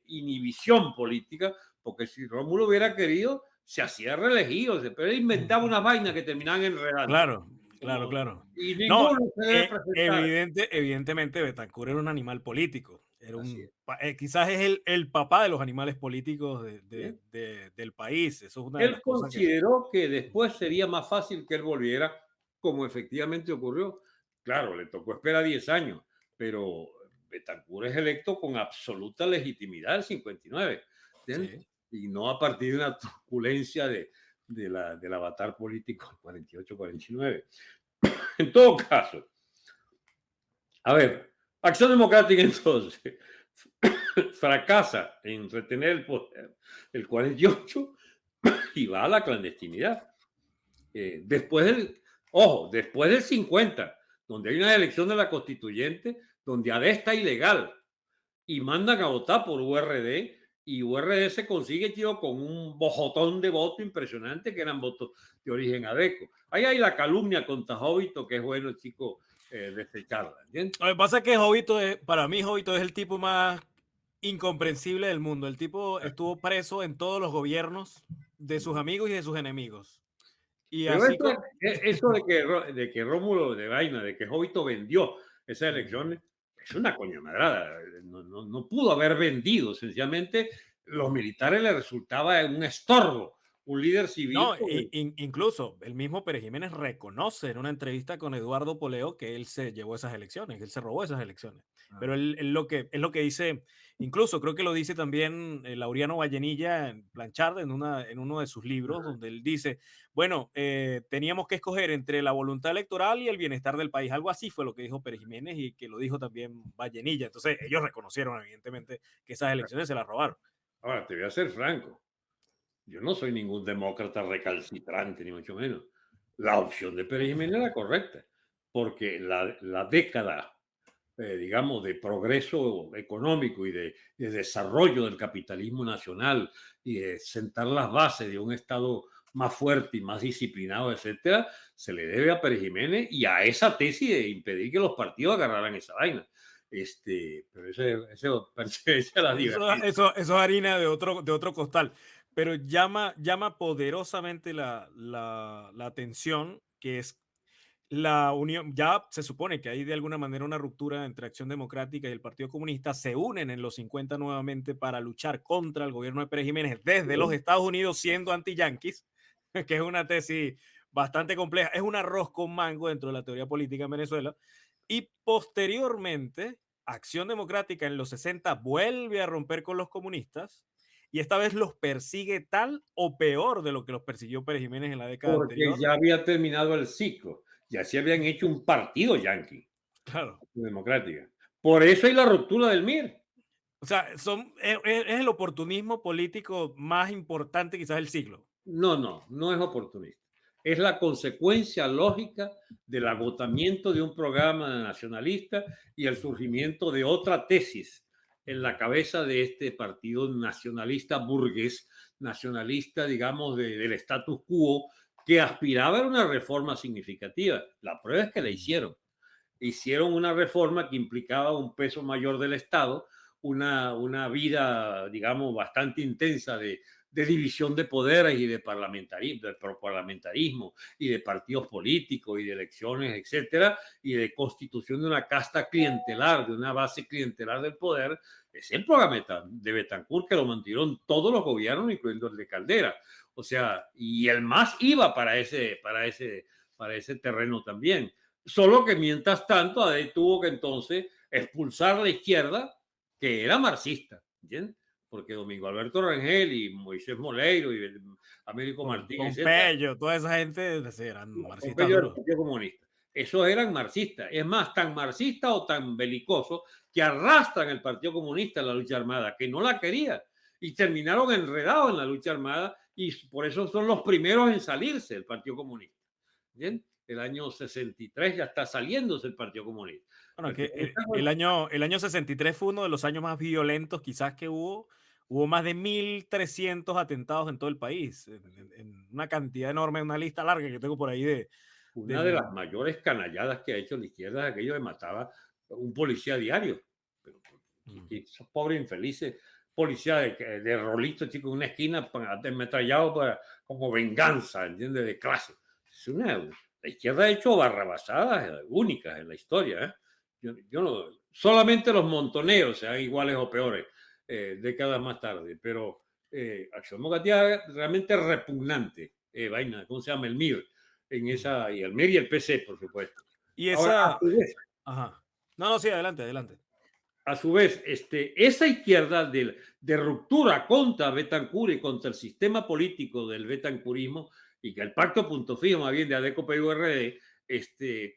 S2: inhibición política, porque si Rómulo hubiera querido, se hacía reelegido, pero él inventaba
S1: Ujú.
S2: unas vainas que terminaban enredando.
S1: Claro, claro,
S2: Como,
S1: claro.
S2: y
S1: No,
S2: ninguno se debe presentar.
S1: evidentemente Betancourt era un animal político.
S2: Así es.
S1: Quizás es el papá de los animales políticos
S2: ¿Sí?
S1: del país. Eso es una de
S2: Él
S1: las cosas que.
S2: consideró que después sería más fácil que él volviera, como efectivamente ocurrió. Claro, le tocó esperar 10 años, pero Betancur es electo con absoluta legitimidad el 59, ¿entiendes?
S1: Sí.
S2: Y no a partir de una turbulencia del avatar político 48-49. En todo caso, a ver, Acción Democrática entonces fracasa en retener el poder el 48 y va a la clandestinidad. Después después del 50, donde hay una elección de la constituyente, donde AD está ilegal y mandan a votar por URD y URD se consigue, tío, con un bojotón de voto impresionante que eran votos de origen adeco. Ahí hay la calumnia contra Jovito, que es bueno, chico, desecharla, ¿entiendes?
S1: Lo que pasa es que para mí Jovito es el tipo más incomprensible del mundo. El tipo estuvo preso en todos los gobiernos de sus amigos y de sus enemigos. Y
S2: Pero
S1: así como...
S2: eso de que Rómulo de Vaina, de que Jovito vendió esas elecciones, es una coñamadrada. No pudo haber vendido. Sencillamente, los militares le resultaba un estorbo, un líder civil.
S1: No, incluso el mismo Pérez Jiménez reconoce en una entrevista con Eduardo Poleo que él se llevó esas elecciones, que él se robó esas elecciones. Pero él es lo que dice, incluso creo que lo dice también Laureano Vallenilla en Blanchard en uno de sus libros, donde él dice, bueno, teníamos que escoger entre la voluntad electoral y el bienestar del país. Algo así fue lo que dijo Pérez Jiménez y que lo dijo también Vallenilla. Entonces ellos reconocieron evidentemente que esas elecciones se las robaron.
S2: Ahora, te voy a ser franco. Yo no soy ningún demócrata recalcitrante, ni mucho menos. La opción de Pérez Jiménez era correcta, porque la década, digamos, de progreso económico y de desarrollo del capitalismo nacional y de sentar las bases de un Estado más fuerte y más disciplinado, etcétera, se le debe a Pérez Jiménez y a esa tesis de impedir que los partidos agarraran esa vaina. Pero eso pertenece a la diversidad.
S1: Eso es harina de otro costal, pero llama poderosamente la atención que es la unión. Ya se supone que hay de alguna manera una ruptura entre Acción Democrática y el Partido Comunista, se unen en los 50 nuevamente para luchar contra el gobierno de Pérez Jiménez desde los Estados Unidos siendo anti-yanquis, que es una tesis bastante compleja, es un arroz con mango dentro de la teoría política en Venezuela, y posteriormente Acción Democrática en los 60 vuelve a romper con los comunistas y esta vez los persigue tal o peor de lo que los persiguió Pérez Jiménez en la década
S2: Porque
S1: anterior.
S2: ya había terminado el ciclo, ya se habían hecho un partido yanqui,
S1: Claro.
S2: democrática. Por eso hay la ruptura del MIR.
S1: O sea, es el oportunismo político más importante quizás del siglo.
S2: No es oportunista. Es la consecuencia lógica del agotamiento de un programa nacionalista y el surgimiento de otra tesis en la cabeza de este partido nacionalista burgués, nacionalista, digamos, del status quo, que aspiraba a una reforma significativa. La prueba es que la hicieron. Hicieron una reforma que implicaba un peso mayor del Estado, una vida, digamos, bastante intensa de división de poderes y de parlamentarismo y de partidos políticos y de elecciones, etcétera, y de constitución de una casta clientelar, de una base clientelar del poder. Es el programa de Betancourt que lo mantuvieron todos los gobiernos, incluyendo el de Caldera. O sea, y el MAS iba para ese terreno también. Solo que mientras tanto, Adé tuvo que entonces expulsar la izquierda, que era marxista, ¿entiendes? Porque Domingo Alberto Rangel y Moisés Moleiro y Américo Martín, etcétera,
S1: Pompeyo, toda esa gente eran marxistas
S2: Pompeyo del
S1: duros.
S2: Partido Comunista. Esos eran marxistas. Es más, tan marxista o tan belicoso que arrastran el Partido Comunista en la lucha armada, que no la quería. Y terminaron enredados en la lucha armada y por eso son los primeros en salirse del Partido Comunista. ¿Bien? El año 63 ya está saliéndose el Partido Comunista.
S1: Bueno, que el año 63 fue uno de los años más violentos quizás que hubo. Hubo más de 1.300 atentados en todo el país, en una cantidad enorme, una lista larga que tengo por ahí
S2: una de las mayores canalladas que ha hecho la izquierda es aquello de mataba a un policía diario. Pero esos pobres infelices policías de rolito, chico, en una esquina ametrallado como venganza, ¿entiendes? De clase. La izquierda ha hecho barrabasadas únicas en la historia. Yo no, solamente los montoneros sean iguales o peores décadas más tarde, pero Acción Democrática realmente repugnante. Vaina, ¿cómo se llama? El MIR en esa, y el MIR y el PC, por supuesto.
S1: Y
S2: Ahora,
S1: esa... Ajá. No, no, sí, adelante, adelante.
S2: a su vez, esa izquierda de ruptura contra Betancur y contra el sistema político del betancurismo, y que el pacto Punto Fijo, más bien de ADECO y URD,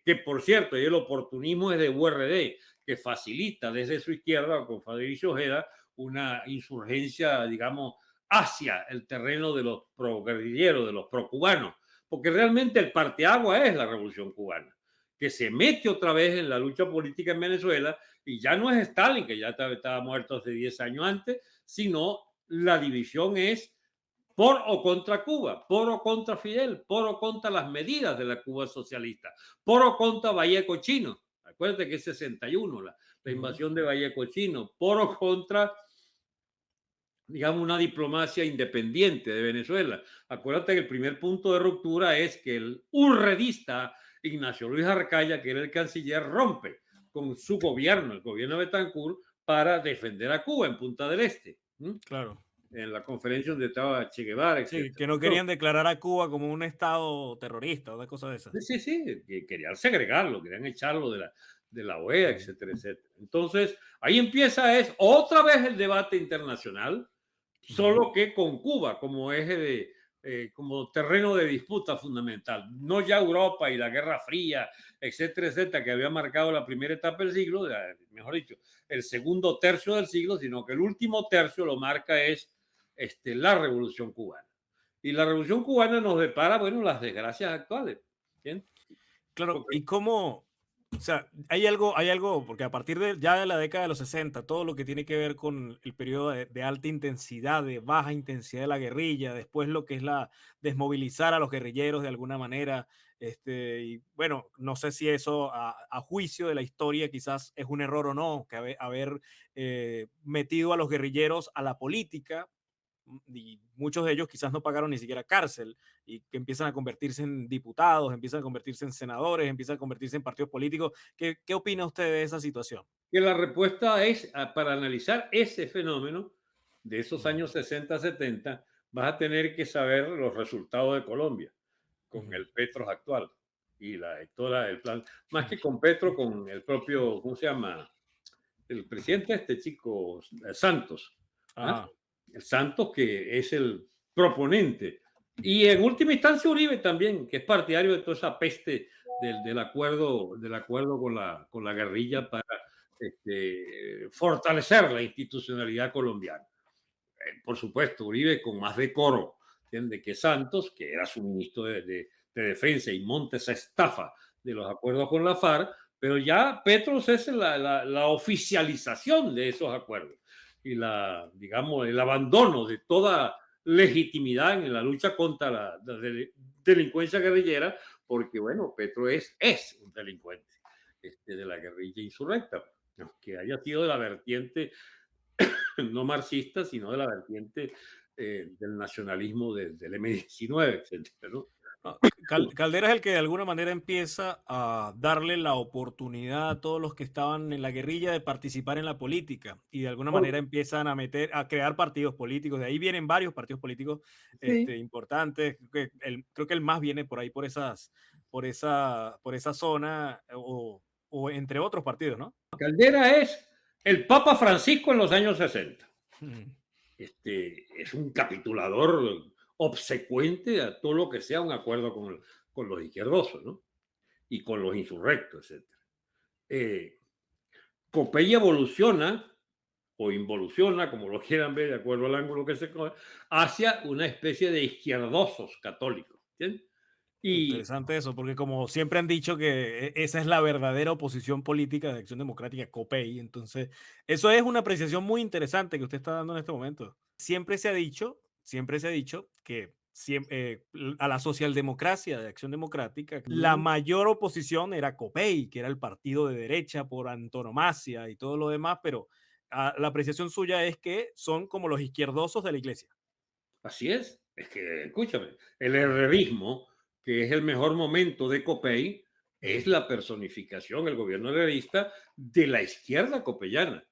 S2: que por cierto, y el oportunismo es de URD, que facilita desde su izquierda, con Fabricio Ojeda, una insurgencia, digamos, hacia el terreno de los pro-guerrilleros, de los pro-cubanos, porque realmente el parteagua es la revolución cubana, que se mete otra vez en la lucha política en Venezuela, y ya no es Stalin, que ya estaba muerto hace 10 años antes, sino la división es por o contra Cuba, por o contra Fidel, por o contra las medidas de la Cuba socialista, por o contra Valle Cochino. Acuérdate que es 61, la invasión de Valle Cochino, por o contra, digamos, una diplomacia independiente de Venezuela. Acuérdate que el primer punto de ruptura es que el urredista Ignacio Luis Arcaya, que era el canciller, rompe con su gobierno, el gobierno de Betancourt, para defender a Cuba en Punta del Este.
S1: Claro.
S2: En la conferencia donde estaba Che Guevara, etc.
S1: Sí, que no querían declarar a Cuba como un estado terrorista, una cosa de esas.
S2: Sí, sí, que querían segregarlo, querían echarlo de la OEA, etcétera, etcétera. Entonces, ahí empieza otra vez el debate internacional, solo que con Cuba como eje como terreno de disputa fundamental. No ya Europa y la Guerra Fría, etcétera, etcétera, que había marcado la primera etapa del siglo, mejor dicho, el segundo tercio del siglo, sino que el último tercio lo marca la Revolución Cubana. Y la Revolución Cubana nos depara, bueno, las desgracias actuales. ¿Bien?
S1: Claro,
S2: Porque,
S1: y cómo, o sea, hay algo, porque a partir de ya de la década de los 60, todo lo que tiene que ver con el periodo de alta intensidad, de baja intensidad de la guerrilla, después lo que es la desmovilizar a los guerrilleros de alguna manera, y bueno, no sé si eso a juicio de la historia quizás es un error o no, que haber metido a los guerrilleros a la política, y muchos de ellos quizás no pagaron ni siquiera cárcel y que empiezan a convertirse en diputados, empiezan a convertirse en senadores, empiezan a convertirse en partidos políticos. ¿Qué opina usted de esa situación?
S2: que la respuesta es, para analizar ese fenómeno de esos
S1: Ujú,
S2: años 60, 70, vas a tener que saber los resultados de Colombia con
S1: ujú,
S2: el Petro actual y toda el plan, más que con Petro, con el propio, ¿cómo se llama? El presidente, este chico, Santos. ¿Ah?
S1: ajá,
S2: El Santos, que es el proponente. Y en última instancia Uribe también, que es partidario de toda esa peste del acuerdo con la guerrilla para fortalecer la institucionalidad colombiana. Por supuesto, Uribe con más decoro, ¿entiende? Que Santos, que era su ministro de Defensa y monta esa estafa de los acuerdos con la FARC, pero ya Petros es la oficialización de esos acuerdos y digamos, el abandono de toda legitimidad en la lucha contra la delincuencia guerrillera, porque, bueno, Petro es un delincuente de la guerrilla insurrecta, que haya sido de la vertiente no marxista, sino de la vertiente del nacionalismo del M19, etcétera, ¿no?
S1: no, Caldera es el que de alguna manera empieza a darle la oportunidad a todos los que estaban en la guerrilla de participar en la política y de alguna
S2: Por-
S1: manera empiezan a crear partidos políticos. De ahí vienen varios partidos políticos
S2: sí,
S1: importantes. Creo que el más viene por ahí, por esa zona o entre otros partidos, ¿no?
S2: Caldera es el Papa Francisco en los años 60.
S1: Ujú.
S2: Es un capitulador obsecuente a todo lo que sea un acuerdo con los izquierdosos, ¿no? Y con los insurrectos, etcétera. Eh, Popeye evoluciona o involuciona, como lo quieran ver, de acuerdo al ángulo que se coge, hacia una especie de izquierdosos católicos. ¿Entiendes? Y
S1: Interesante eso, porque como siempre han dicho que esa es la verdadera oposición política de Acción Democrática, COPEI, entonces eso es una apreciación muy interesante que usted está dando en este momento. Siempre se ha dicho que a la socialdemocracia de Acción Democrática, la
S2: mm,
S1: mayor oposición era COPEI, que era el partido de derecha por antonomasia y todo lo demás, pero la apreciación suya es que son como los izquierdosos de la iglesia.
S2: así es que, escúchame, el herrerismo, que es el mejor momento de Copey, es
S1: Ujú,
S2: la personificación, el gobierno herrerista, de la izquierda copeyana.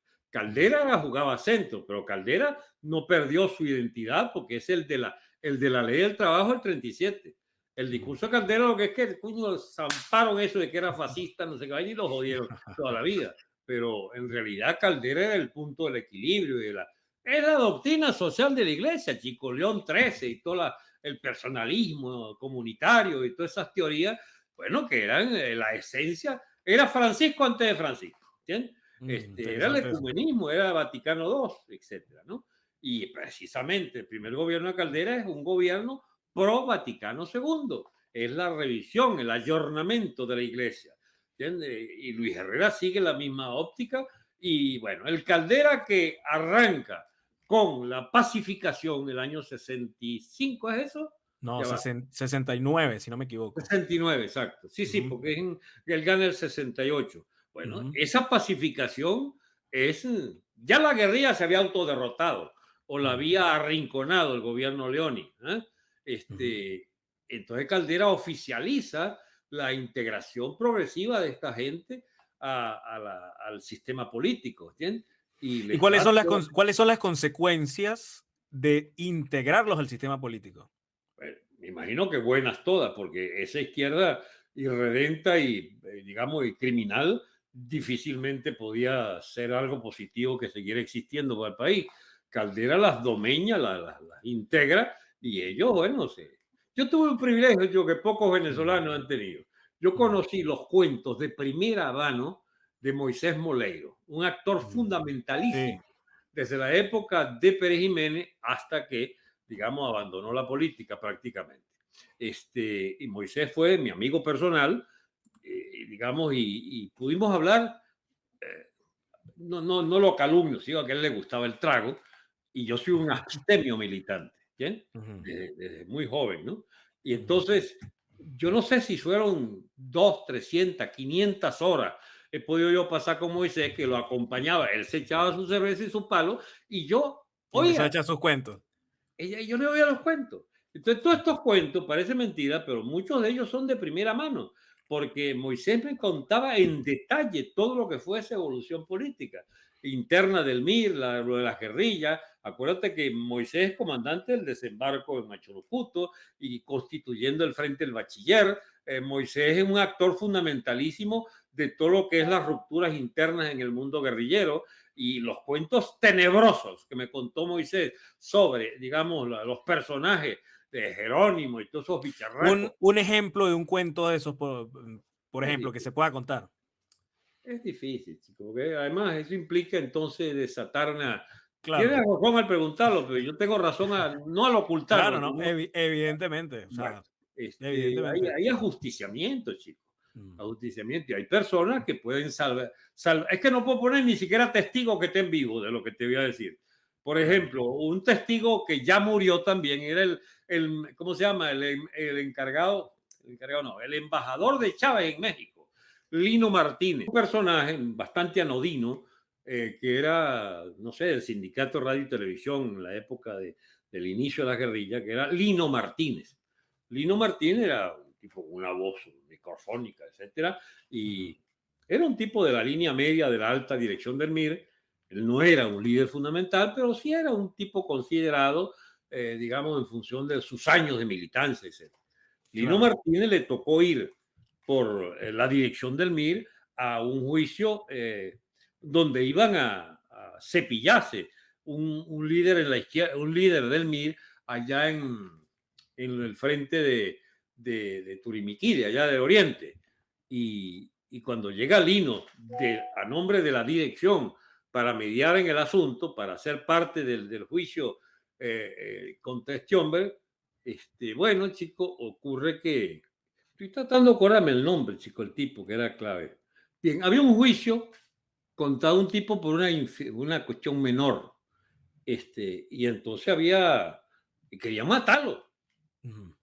S1: ujú,
S2: Caldera jugaba centro, pero Caldera no perdió su identidad porque es el de la ley del trabajo del 37. El
S1: ujú.
S2: discurso de Caldera lo que es que coño, zamparon eso de que era fascista, no sé qué, y lo jodieron toda la vida. pero en realidad Caldera era el punto del equilibrio. Es la doctrina social de la iglesia, Chico León 13 y todo el personalismo comunitario y todas esas teorías, bueno, que eran la esencia, era Francisco antes de Francisco, ¿entiendes? Era el
S1: Interesante eso.
S2: ecumenismo, era Vaticano II, etcétera, ¿no? Y precisamente el primer gobierno de Caldera es un gobierno pro Vaticano II, es la revisión, el ayornamiento de la iglesia, ¿entiendes? Y Luis Herrera sigue la misma óptica y bueno, el Caldera que arranca con la pacificación el año 65, ¿es eso?
S1: No,
S2: Ya va.
S1: 69, si no me equivoco.
S2: 69, exacto. Sí, sí, porque él gana el 68. Bueno, esa pacificación es, ya la guerrilla se había autoderrotado o la había arrinconado el gobierno Leoni. Entonces Caldera oficializa la integración progresiva de esta gente al sistema político, ¿entiendes? Y
S1: ¿Y
S2: les da
S1: cuáles son las consecuencias de integrarlos al sistema político?
S2: Bueno, me imagino que buenas todas, porque esa izquierda irredenta y, digamos, y criminal difícilmente podía ser algo positivo que siguiera existiendo para el país. Caldera las domeña, las integra y ellos, bueno, yo tuve un privilegio que pocos venezolanos han tenido. Yo conocí los cuentos de primera mano de Moisés Moleiro, un actor fundamentalísimo desde la época de Pérez Jiménez hasta que, digamos, abandonó la política prácticamente. Y Moisés fue mi amigo personal, digamos, y pudimos hablar, no lo calumnio, sino que a él le gustaba el trago, y yo soy un abstemio militante, ¿bien? Desde muy joven, ¿no? Y entonces, yo no sé si fueron 200, 300, 500 horas he podido yo pasar con Moisés, que lo acompañaba, él se echaba su cerveza y su palo, y yo,
S1: Empezó a
S2: oiga,
S1: echar sus cuentos.
S2: yo le oía los cuentos. Entonces, todos estos cuentos parecen mentira, pero muchos de ellos son de primera mano, porque Moisés me contaba en detalle todo lo que fue esa evolución política interna del MIR, lo de las guerrillas. Acuérdate que Moisés es comandante del desembarco en Machurucuto y constituyendo el Frente del Bachiller. Moisés es un actor fundamentalísimo de todo lo que es las rupturas internas en el mundo guerrillero y los cuentos tenebrosos que me contó Moisés sobre, digamos, los personajes de Jerónimo y todos esos bicharracos.
S1: Un ejemplo de un cuento de esos, por
S2: Es
S1: ejemplo, que
S2: difícil,
S1: se pueda contar.
S2: es difícil, chico, porque además eso implica entonces desatar una...
S1: Claro,
S2: Tienes razón al preguntarlo, pero yo tengo razón no al ocultarlo,
S1: claro, ¿no?
S2: sino...
S1: Evidentemente, o sea,
S2: Exacto.
S1: evidentemente.
S2: Hay ajusticiamiento, chico.
S1: Mm,
S2: Ajusticiamiento. Y hay personas que pueden salvar. Es que no puedo poner ni siquiera testigo que estén vivos de lo que te voy a decir. Por
S1: claro.
S2: ejemplo, un testigo que ya murió también era ¿cómo se llama? El encargado, no, el embajador de Chávez en México, Lino Martínez. Un personaje bastante anodino que era, no sé, del sindicato radio y televisión en la época del inicio de la guerrilla, que era Lino Martínez. Lino Martínez era un tipo con una voz microfónica, etcétera, y era un tipo de la línea media de la alta dirección del MIR. Él no era un líder fundamental, pero sí era un tipo considerado, digamos, en función de sus años de militancia, etc. Lino
S1: Claro.
S2: Martínez le tocó ir por la dirección del MIR a un juicio donde iban a cepillarse un líder en la izquierda, un líder del MIR allá en el frente de Turimiquiri, allá de Oriente. Y cuando llega Lino a nombre de la dirección para mediar en el asunto, para ser parte del juicio contra este hombre, bueno, chico, ocurre que estoy tratando de acordarme el nombre, chico, el tipo que era clave. Bien, había un juicio contra un tipo por una cuestión menor, y entonces quería matarlo.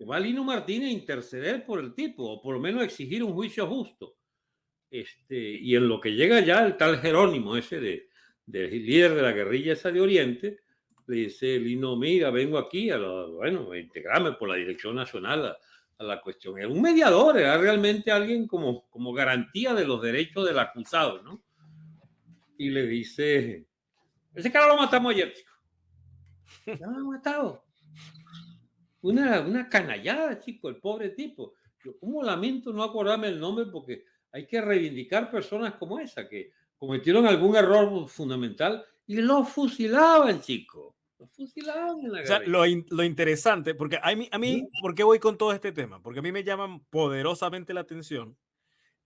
S2: Va Lino Martínez a interceder por el tipo, o por lo menos exigir un juicio justo. Y en lo que llega ya el tal Jerónimo, ese del líder de la guerrilla esa de Oriente, le dice Lino, mira, vengo aquí a integrarme por la Dirección Nacional a la cuestión. Era un mediador, era realmente alguien como garantía de los derechos del acusado, ¿no? Y le dice, ese cara lo matamos ayer, chico. Ya lo han matado. Una canallada, chico, el pobre tipo. Yo como lamento no acordarme el nombre porque hay que reivindicar personas como esa, que cometieron algún error fundamental y los fusilaban, chicos. Los fusilaban en la
S1: O sea,
S2: guerrilla.
S1: lo interesante, porque a mí, ¿por qué voy con todo este tema? Porque a mí me llaman poderosamente la atención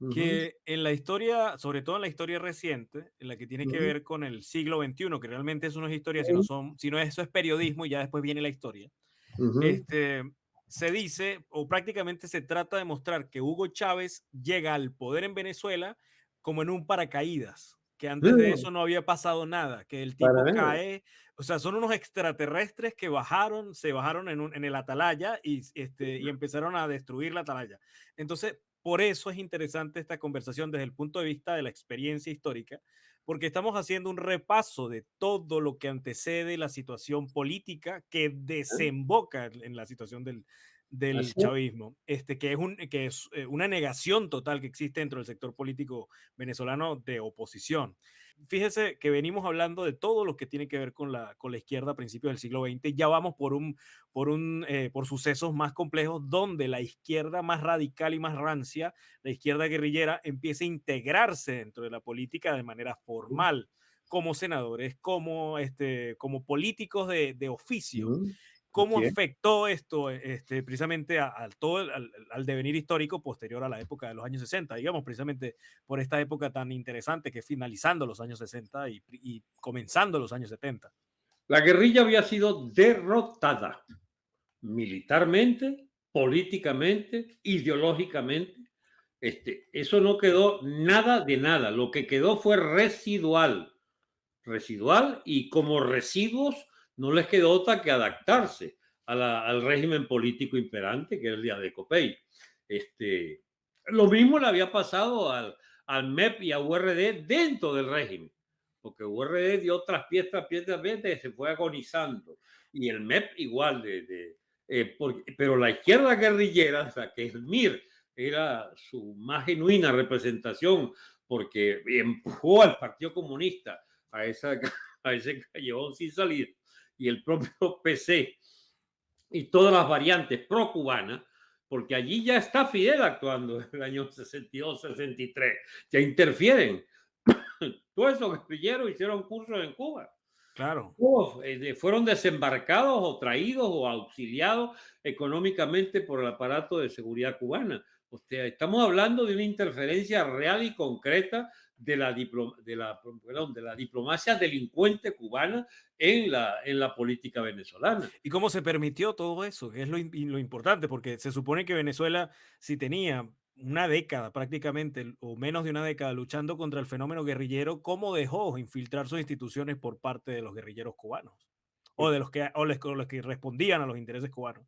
S2: Ujú,
S1: que en la historia, sobre todo en la historia reciente, en la que tiene que
S2: ujú,
S1: ver con el siglo XXI, que realmente eso no es historia,
S2: ujú,
S1: sino eso es periodismo y ya después viene la historia.
S2: ujú,
S1: este, Se dice, o prácticamente se trata de mostrar que Hugo Chávez llega al poder en Venezuela como en un paracaídas, que antes de
S2: no,
S1: eso no había pasado nada, que el
S2: para
S1: tipo
S2: nada.
S1: cae, o sea, son unos extraterrestres que bajaron, se bajaron en el Atalaya y empezaron a destruir la Atalaya. Entonces, por eso es interesante esta conversación desde el punto de vista de la experiencia histórica, porque estamos haciendo un repaso de todo lo que antecede la situación política que
S2: ¿Eh?
S1: desemboca en la situación del
S2: Así es.
S1: chavismo, que es una negación total que existe dentro del sector político venezolano de oposición. Fíjese que venimos hablando de todo lo que tiene que ver con la izquierda a principios del siglo XX. Ya vamos por sucesos más complejos donde la izquierda más radical y más rancia, la izquierda guerrillera, empieza a integrarse dentro de la política de manera formal, como senadores, como políticos de oficio.
S2: Ujú,
S1: ¿Cómo
S2: así es.
S1: afectó esto precisamente al devenir histórico posterior a la época de los años 60? Digamos, precisamente por esta época tan interesante que es finalizando los años 60 y comenzando los años 70.
S2: La guerrilla había sido derrotada militarmente, políticamente, ideológicamente. Eso no quedó nada de nada. Lo que quedó fue residual, residual y como residuos no les quedó otra que adaptarse al régimen político imperante que era el día de Copey. Este, lo mismo le había pasado al MEP y a URD dentro del régimen, porque URD dio tras piezas, se fue agonizando y el MEP igual pero la izquierda guerrillera, o sea, que el MIR era su más genuina representación porque empujó al Partido Comunista a, esa, a ese callejón sin salida y el propio PC y todas las variantes pro-cubanas, porque allí ya está Fidel actuando en el año 62-63, ya interfieren. Todos esos guerrilleros hicieron cursos en Cuba.
S1: Claro.
S2: Todos fueron desembarcados o traídos o auxiliados económicamente por el aparato de seguridad cubana. O sea, estamos hablando de una interferencia real y concreta de la diplomacia delincuente cubana en la política venezolana.
S1: ¿Y cómo se permitió todo eso? Que es lo importante, porque se supone que Venezuela, si tenía una década prácticamente, o menos de una década, luchando contra el fenómeno guerrillero, ¿cómo dejó infiltrar sus instituciones por parte de los guerrilleros cubanos? O de los que respondían a los intereses cubanos.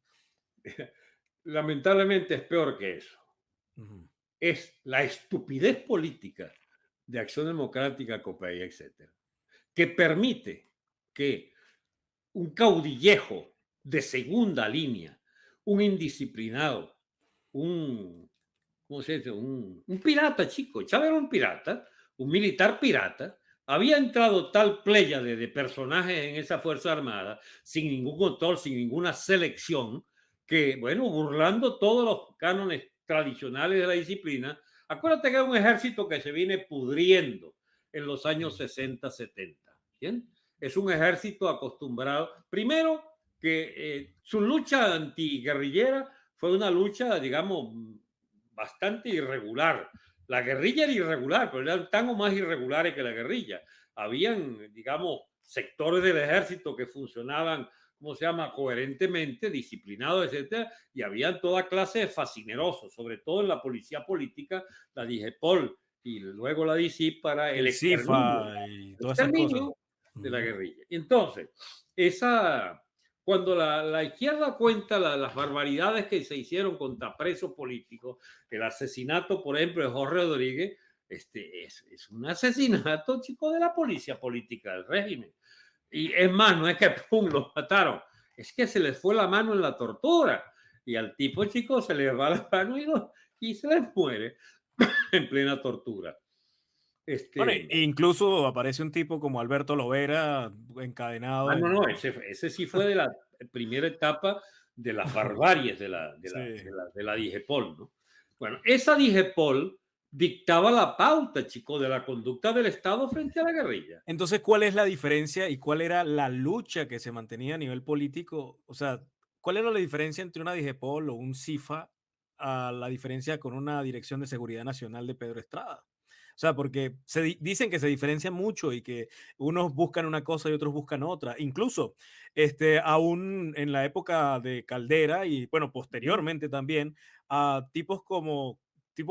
S2: Lamentablemente es peor que eso.
S1: Ujú.
S2: Es la estupidez política de Acción Democrática, COPEI, etcétera, que permite que un caudillejo de segunda línea, un indisciplinado, un, ¿cómo se dice? Un pirata, chico. Chávez era un pirata, un militar pirata. Había entrado tal pléyade de personajes en esa Fuerza Armada, sin ningún control, sin ninguna selección, que, bueno, burlando todos los cánones tradicionales de la disciplina. Acuérdate que es un ejército que se viene pudriendo en los años
S1: Mm.
S2: 60, 70. ¿Bien? Es un ejército acostumbrado, primero, que su lucha antiguerrillera fue una lucha, digamos, bastante irregular. La guerrilla era irregular, pero eran tan o más irregulares que la guerrilla. Habían, digamos, sectores del ejército que funcionaban, ¿cómo se llama?, coherentemente, disciplinados, etcétera, y había toda clase de fascinerosos, sobre todo en la policía política, la DIGEPOL y luego la DICIP para el
S1: El
S2: exterminio,
S1: CIFA y todas esas cosas.
S2: exterminio de la
S1: Ujú.
S2: guerrilla. Entonces, cuando la izquierda cuenta las barbaridades que se hicieron contra presos políticos, el asesinato, por ejemplo, de Jorge Rodríguez, es un asesinato, chico, de la policía política del régimen. Y es más, no es que pum, lo mataron, es que se les fue la mano en la tortura. Y al tipo, chico, se le va la mano y se les muere en plena tortura.
S1: Bueno,
S2: Este,
S1: e incluso aparece un tipo como Alberto Lovera encadenado
S2: no, no,
S1: en...
S2: ese sí fue de la primera etapa de las barbaries de la, de la, de
S1: Sí.
S2: la, de la DIGEPOL, ¿no? Bueno, esa DIGEPOL dictaba la pauta, chico, de la conducta del Estado frente a la guerrilla.
S1: Entonces, ¿cuál es la diferencia y cuál era la lucha que se mantenía a nivel político? O sea, ¿cuál era la diferencia entre una DIGEPOL o un CIFA a la diferencia con una Dirección de Seguridad Nacional de Pedro Estrada? O sea, porque dicen que se diferencian mucho y que unos buscan una cosa y otros buscan otra. Incluso, aún en la época de Caldera y, bueno,
S2: Ujú.
S1: posteriormente también, a tipos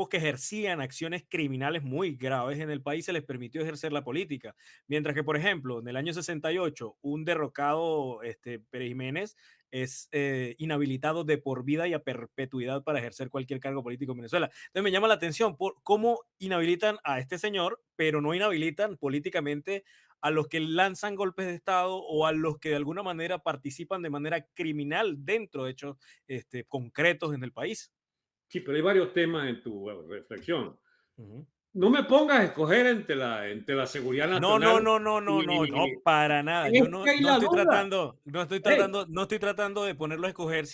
S1: que ejercían acciones criminales muy graves en el país se les permitió ejercer la política. Mientras que, por ejemplo, en el año 68, un derrocado, Pérez Jiménez, es inhabilitado de por vida y a perpetuidad para ejercer cualquier cargo político en Venezuela. Entonces me llama la atención por cómo inhabilitan a este señor, pero no inhabilitan políticamente a los que lanzan golpes de Estado o a los que de alguna manera participan de manera criminal dentro de hechos concretos en el país.
S2: Sí, pero hay varios temas en tu reflexión.
S1: Ujú.
S2: No me pongas a escoger entre la seguridad
S1: No, no,
S2: nacional
S1: no, no, no, no, no,
S2: y
S1: para nada.
S2: es
S1: Yo
S2: que hay la duda. Hey,
S1: no estoy tratando de ponerlo a escoger,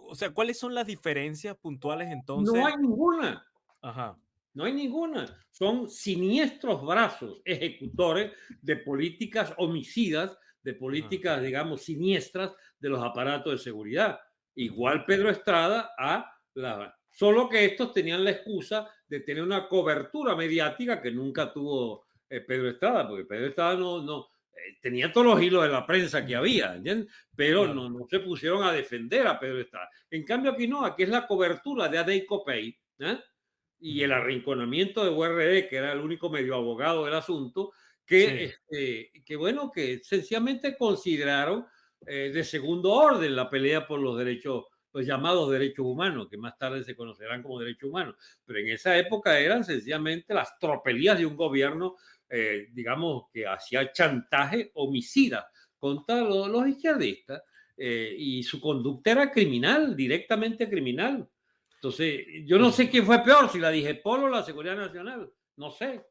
S1: o sea, ¿cuáles son las diferencias puntuales
S2: no
S1: entonces?
S2: hay ninguna.
S1: Ajá,
S2: No hay ninguna. Son siniestros brazos ejecutores de políticas homicidas, de
S1: ajá,
S2: políticas, digamos, siniestras de los aparatos de seguridad.
S1: ujú,
S2: Igual Pedro Estrada a la... Solo que estos tenían la excusa de tener una cobertura mediática que nunca tuvo Pedro Estrada, porque Pedro Estrada tenía todos los hilos de la prensa que
S1: ujú,
S2: había, ¿entiendes? Pero
S1: claro,
S2: no se pusieron a defender a Pedro Estrada. En cambio aquí no, aquí es la cobertura de Adey Copey, ¿eh? Y el
S1: ujú,
S2: arrinconamiento de URD, que era el único medio abogado del asunto,
S1: sí,
S2: que bueno, que sencillamente consideraron de segundo orden la pelea por los derechos, los llamados derechos humanos, que más tarde se conocerán como derechos humanos, pero en esa época eran sencillamente las tropelías de un gobierno, digamos, que hacía chantaje homicida contra los izquierdistas, y su conducta era criminal, directamente criminal. Entonces, yo no sé
S1: ujú.
S2: quién fue peor, si la dije Polo o la Seguridad Nacional, no sé.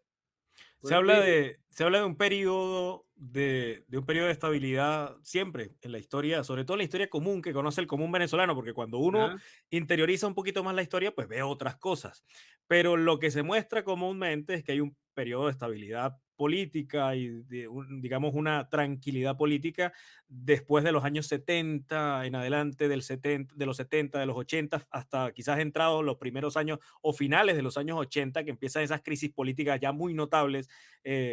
S1: Se
S2: Pues
S1: habla
S2: que,
S1: se habla de un periodo de un periodo de estabilidad siempre en la historia, sobre todo en la historia común que conoce el común venezolano, porque cuando uno
S2: ajá,
S1: interioriza un poquito más la historia, pues ve otras cosas. Pero lo que se muestra comúnmente es que hay un periodo de estabilidad política y digamos una tranquilidad política después de los años 70 en adelante, de los 70, de los 80, hasta quizás entrados los primeros años o finales de los años 80, que empiezan esas crisis políticas ya muy notables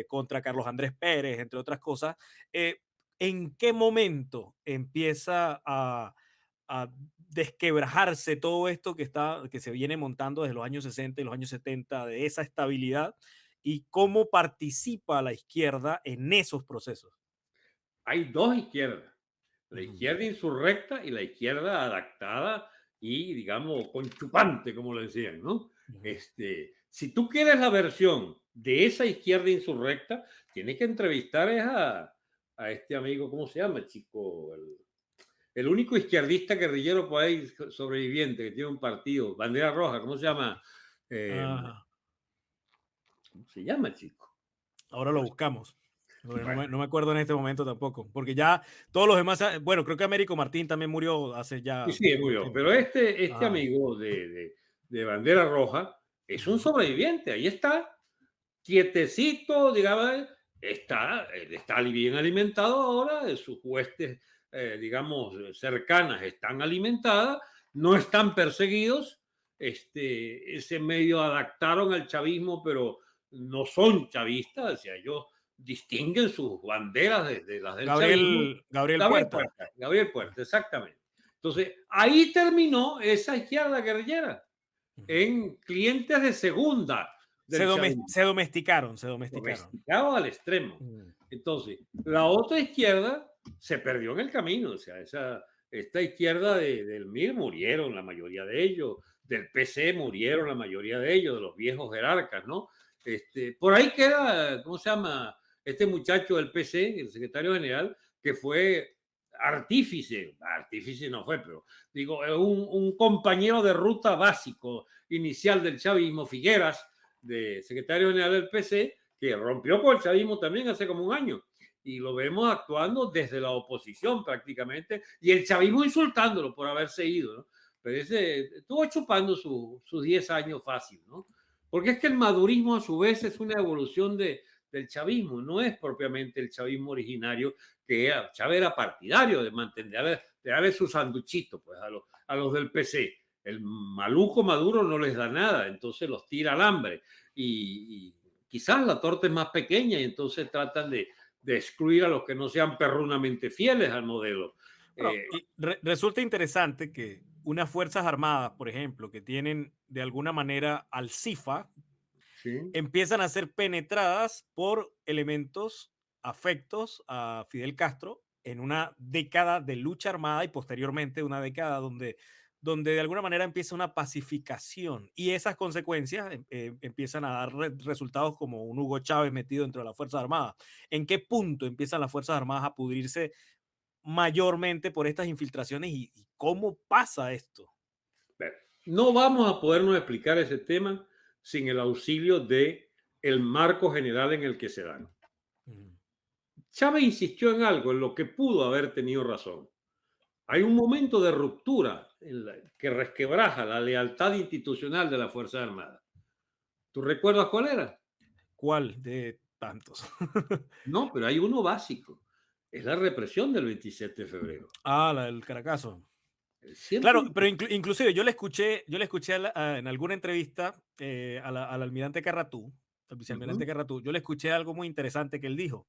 S1: contra Carlos Andrés Pérez, entre otras cosas. Eh, ¿En qué momento empieza a desquebrajarse todo esto que se viene montando desde los años 60 y los años 70 de esa estabilidad? ¿Y cómo participa la izquierda en esos procesos?
S2: hay dos izquierdas, la
S1: Ujú,
S2: izquierda insurrecta y la izquierda adaptada y, digamos, conchupante, como le decían, ¿no?
S1: ujú.
S2: Si tú quieres la versión de esa izquierda insurrecta, tienes que entrevistar a este amigo, ¿cómo se llama, chico? El único izquierdista guerrillero por ahí sobreviviente que tiene un partido, bandera roja, ¿cómo se llama? Eh,
S1: Ajá.
S2: ¿Cómo se llama, chico?
S1: Ahora lo buscamos. Porque
S2: Bueno,
S1: no me acuerdo en este momento tampoco, porque ya todos los demás, bueno, creo que Américo Martín también murió hace
S2: sí,
S1: ya
S2: sí,
S1: un
S2: murió.
S1: tiempo.
S2: Pero este
S1: Ajá,
S2: amigo de bandera roja es un
S1: ujú,
S2: sobreviviente. Ahí está, quietecito, digamos, está bien alimentado ahora, sus huestes, digamos, cercanas están alimentadas, no están perseguidos, ese medio adaptaron al chavismo, pero no son chavistas, o sea, ellos distinguen sus banderas de las del chavismo.
S1: Gabriel Puerta.
S2: Gabriel Puerta, exactamente. Entonces, ahí terminó esa izquierda guerrillera,
S1: Ujú.
S2: en clientes de segunda del chavismo,
S1: Se domesticaron.
S2: domesticado al extremo.
S1: Mm,
S2: Entonces, la otra izquierda se perdió en el camino, o sea, esta izquierda del MIR murieron la mayoría de ellos, del PC murieron la mayoría de ellos, de los viejos jerarcas, ¿no? Por ahí queda, ¿cómo se llama? Este muchacho del PC, el secretario general, que fue artífice no fue, pero digo, un compañero de ruta básico inicial del chavismo, Figueras, de secretario general del PC, que rompió con el chavismo también hace como un año. Y lo vemos actuando desde la oposición prácticamente, y el chavismo insultándolo por haberse ido, ¿no? Pero ese estuvo chupando sus 10 años fácil, ¿no? Porque es que el madurismo a su vez es una evolución del chavismo, no es propiamente el chavismo originario, que Chávez era partidario de mantener, de darle su sanduchito pues, a los del PC. El maluco Maduro no les da nada, entonces los tira al hambre. Y quizás la torta es más pequeña y entonces tratan de excluir a los que no sean perrunamente fieles al modelo.
S1: Bueno,
S2: Eh,
S1: y resulta interesante que unas fuerzas armadas, por ejemplo, que tienen de alguna manera al CIFA,
S2: sí,
S1: empiezan a ser penetradas por elementos afectos a Fidel Castro en una década de lucha armada y posteriormente una década donde de alguna manera empieza una pacificación y esas consecuencias empiezan a dar resultados como un Hugo Chávez metido dentro de las Fuerzas Armadas. ¿En qué punto empiezan las Fuerzas Armadas a pudrirse mayormente por estas infiltraciones y cómo pasa esto?
S2: no vamos a podernos explicar ese tema sin el auxilio de el marco general en el que se dan.
S1: Ujú.
S2: Chávez insistió en algo en lo que pudo haber tenido razón. Hay un momento de ruptura que resquebraja la lealtad institucional de las Fuerzas Armadas. ¿Tú recuerdas cuál era?
S1: ¿Cuál de tantos?
S2: No, pero hay uno básico. Es la represión del 27 de febrero.
S1: Ah, la del Caracazo.
S2: Siempre,
S1: Claro, pero inclusive yo le escuché en alguna entrevista al almirante Carratú, al vicealmirante
S2: uh-huh,
S1: Carratú, yo le escuché algo muy interesante que él dijo,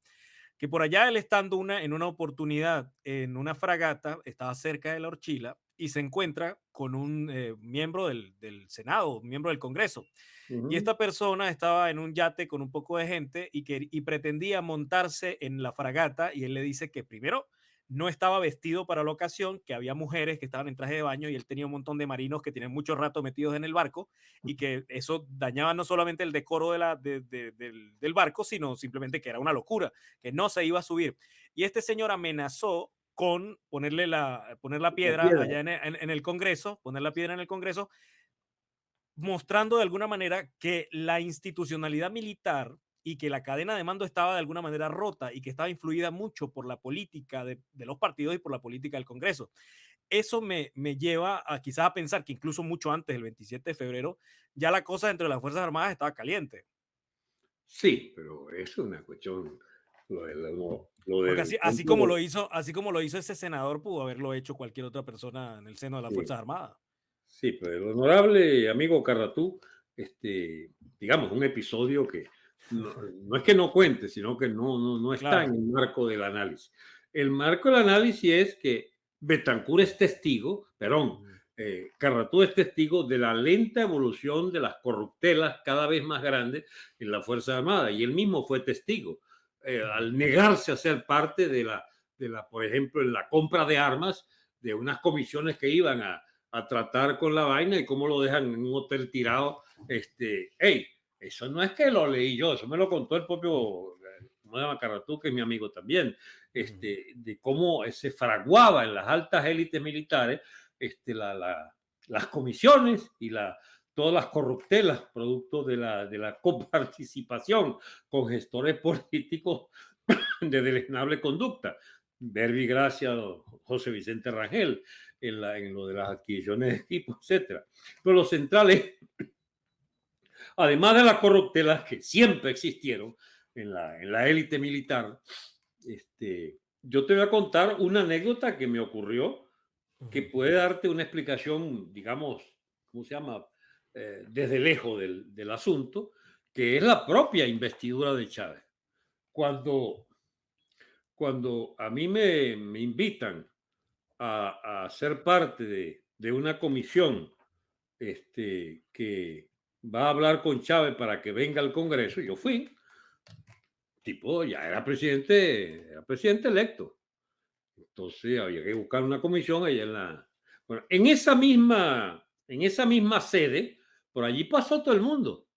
S1: que por allá él estando en una oportunidad en una fragata, estaba cerca de la Orchila y se encuentra con un miembro del Senado, un miembro del Congreso. Y
S2: uh-huh.
S1: esta persona estaba en un yate con un poco de gente y pretendía montarse en la fragata y él le dice que primero no estaba vestido para la ocasión, que había mujeres que estaban en traje de baño y él tenía un montón de marinos que tienen mucho rato metidos en el barco y que eso dañaba no solamente el decoro del barco, sino simplemente que era una locura, que no se iba a subir. Y este señor amenazó con poner la
S2: La
S1: piedra
S2: piedra.
S1: allá en el Congreso, poner la piedra en el Congreso, mostrando de alguna manera que la institucionalidad militar y que la cadena de mando estaba de alguna manera rota y que estaba influida mucho por la política de los partidos y por la política del Congreso. Eso me lleva a quizás a pensar que incluso mucho antes del 27 de febrero, ya la cosa dentro de las Fuerzas Armadas estaba caliente.
S2: Sí, pero es una cuestión, lo
S1: Porque
S2: del
S1: así como lo hizo ese senador, pudo haberlo hecho cualquier otra persona en el seno de las
S2: sí.
S1: Fuerzas Armadas.
S2: Sí, pero el honorable amigo Carratú, digamos, un episodio que no es que no cuente, sino que no está en
S1: Claro.
S2: el marco del análisis. El marco del análisis es que Betancur es testigo, perdón,
S1: Ujú,
S2: Carratú es testigo de la lenta evolución de las corruptelas cada vez más grandes en la Fuerza Armada, y él mismo fue testigo,
S1: ujú.
S2: al negarse a ser parte por ejemplo, en la compra de armas, de unas comisiones que iban a tratar con la vaina y cómo lo dejan en un hotel tirado. Hey, eso no es que lo leí yo, eso me lo contó el propio Carratú, que es mi amigo también,
S1: Ujú.
S2: de cómo se fraguaba en las altas élites militares las comisiones y todas las corruptelas producto de la coparticipación con gestores políticos de deleznable conducta. Verbi Gracia, José Vicente Rangel, en lo de las adquisiciones de equipos, etcétera. Pero lo central es, además de las corruptelas que siempre existieron en la élite militar, yo te voy a contar una anécdota que me ocurrió que
S1: Ujú.
S2: puede darte una explicación, digamos, ¿cómo se llama? Desde lejos del asunto, que es la propia investidura de Chávez. Cuando, cuando a mí me invitan a ser parte de una comisión que va a hablar con Chávez para que venga al Congreso, yo fui, tipo, ya era presidente electo. Entonces había que buscar una comisión allá en la... Bueno, en esa misma sede, por allí pasó todo el mundo.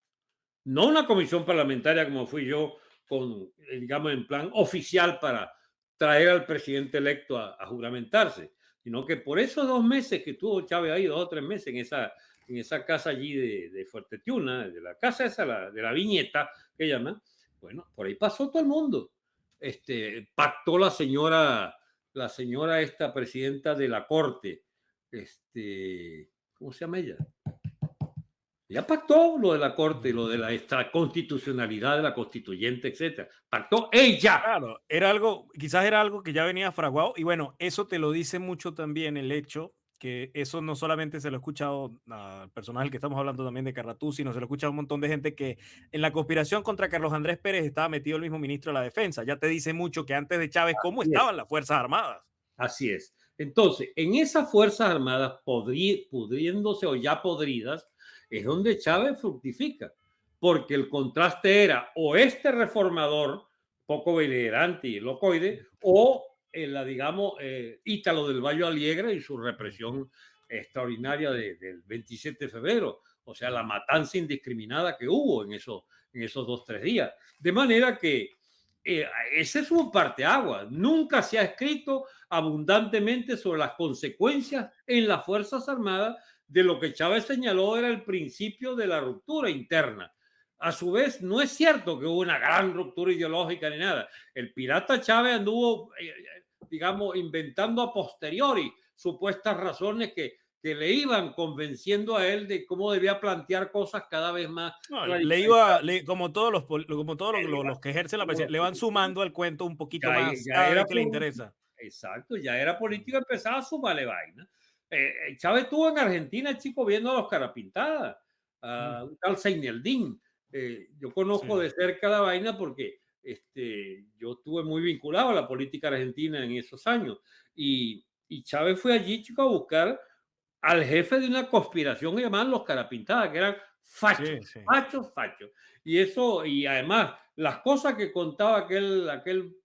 S2: No una comisión parlamentaria como fui yo, digamos, en plan oficial para traer al presidente electo a juramentarse, sino que por esos 2 meses que tuvo Chávez ahí, 2 o 3 meses en esa casa allí de Fuerte Tiuna, de la casa esa, de la viñeta que llaman, bueno, por ahí pasó todo el mundo. Pactó la señora esta presidenta de la corte, ¿cómo se llama ella? Ya pactó lo de la Corte, lo de la extraconstitucionalidad de la constituyente, etcétera. Pactó ella.
S1: Claro, era algo, quizás era algo que ya venía fraguado y bueno, eso te lo dice mucho también el hecho que eso no solamente se lo he escuchado al personaje que estamos hablando también de Carratú, sino se lo he escuchado a un montón de gente que en la conspiración contra Carlos Andrés Pérez estaba metido el mismo ministro de la Defensa. Ya te dice mucho que antes de Chávez, ¿cómo
S2: Así es.
S1: estaban las Fuerzas Armadas?
S2: Así es. Entonces, en esas Fuerzas Armadas, pudriéndose o ya podridas, es donde Chávez fructifica, porque el contraste era o este reformador, poco beligerante y locoide, o la, digamos, Ítalo del Valle Alegre y su represión extraordinaria del 27 de febrero, o sea, la matanza indiscriminada que hubo en esos 2, 3 días. De manera que ese es un parteaguas. Nunca se ha escrito abundantemente sobre las consecuencias en las Fuerzas Armadas de lo que Chávez señaló era el principio de la ruptura interna. A su vez, no es cierto que hubo una gran ruptura ideológica ni nada. El pirata Chávez anduvo, digamos, inventando a posteriori supuestas razones que le iban convenciendo a él de cómo debía plantear cosas cada vez más
S1: No,
S2: radicalizadas.
S1: como todos como todos los que ejercen la presidencia, le van sumando al cuento un poquito
S2: Ya,
S1: más
S2: ya
S1: cada vez
S2: era
S1: que le
S2: política,
S1: interesa.
S2: exacto, ya era política, empezaba a sumarle vaina. Chávez estuvo en Argentina, chico, viendo a los Carapintadas, a
S1: Mm,
S2: un tal Seineldín. Yo conozco
S1: sí,
S2: de cerca la vaina porque yo estuve muy vinculado a la política argentina en esos años. Y Chávez fue allí, chico, a buscar al jefe de una conspiración que llamaban los Carapintadas, que eran
S1: sí,
S2: fachos,
S1: sí.
S2: fachos, fachos. Y eso, y además, las cosas que contaba aquel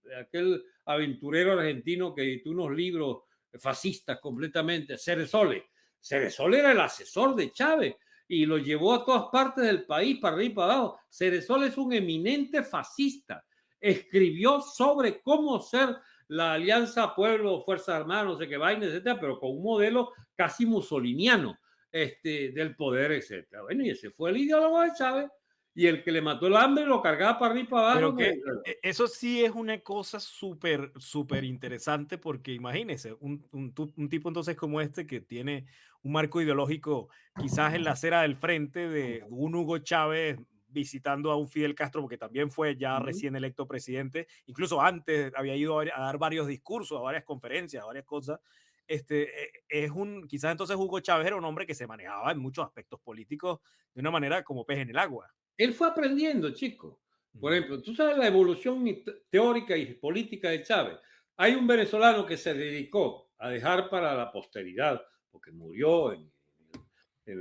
S2: aventurero argentino que editó unos libros fascistas completamente, Ceresole. Ceresole era el asesor de Chávez y lo llevó a todas partes del país, para arriba y para abajo. Ceresole es un eminente fascista. Escribió sobre cómo ser la alianza pueblo, Fuerzas Armadas, no sé qué vaina, etcétera, pero con un modelo casi musoliniano del poder, etcétera. Bueno, y ese fue el ideólogo de Chávez y el que le mató el hambre lo cargaba para arriba y para abajo.
S1: Pero que eso sí es una cosa súper, súper interesante porque imagínese, un tipo entonces como este que tiene un marco ideológico quizás en la acera del frente de un Hugo Chávez visitando a un Fidel Castro, porque también fue ya recién electo presidente, incluso antes había ido a dar varios discursos, a varias conferencias, a varias cosas. Quizás entonces Hugo Chávez era un hombre que se manejaba en muchos aspectos políticos de una manera como pez en el agua.
S2: Él fue aprendiendo, chico. Por
S1: Ujú.
S2: ejemplo, tú sabes la evolución teórica y política de Chávez. Hay un venezolano que se dedicó a dejar para la posteridad, porque murió en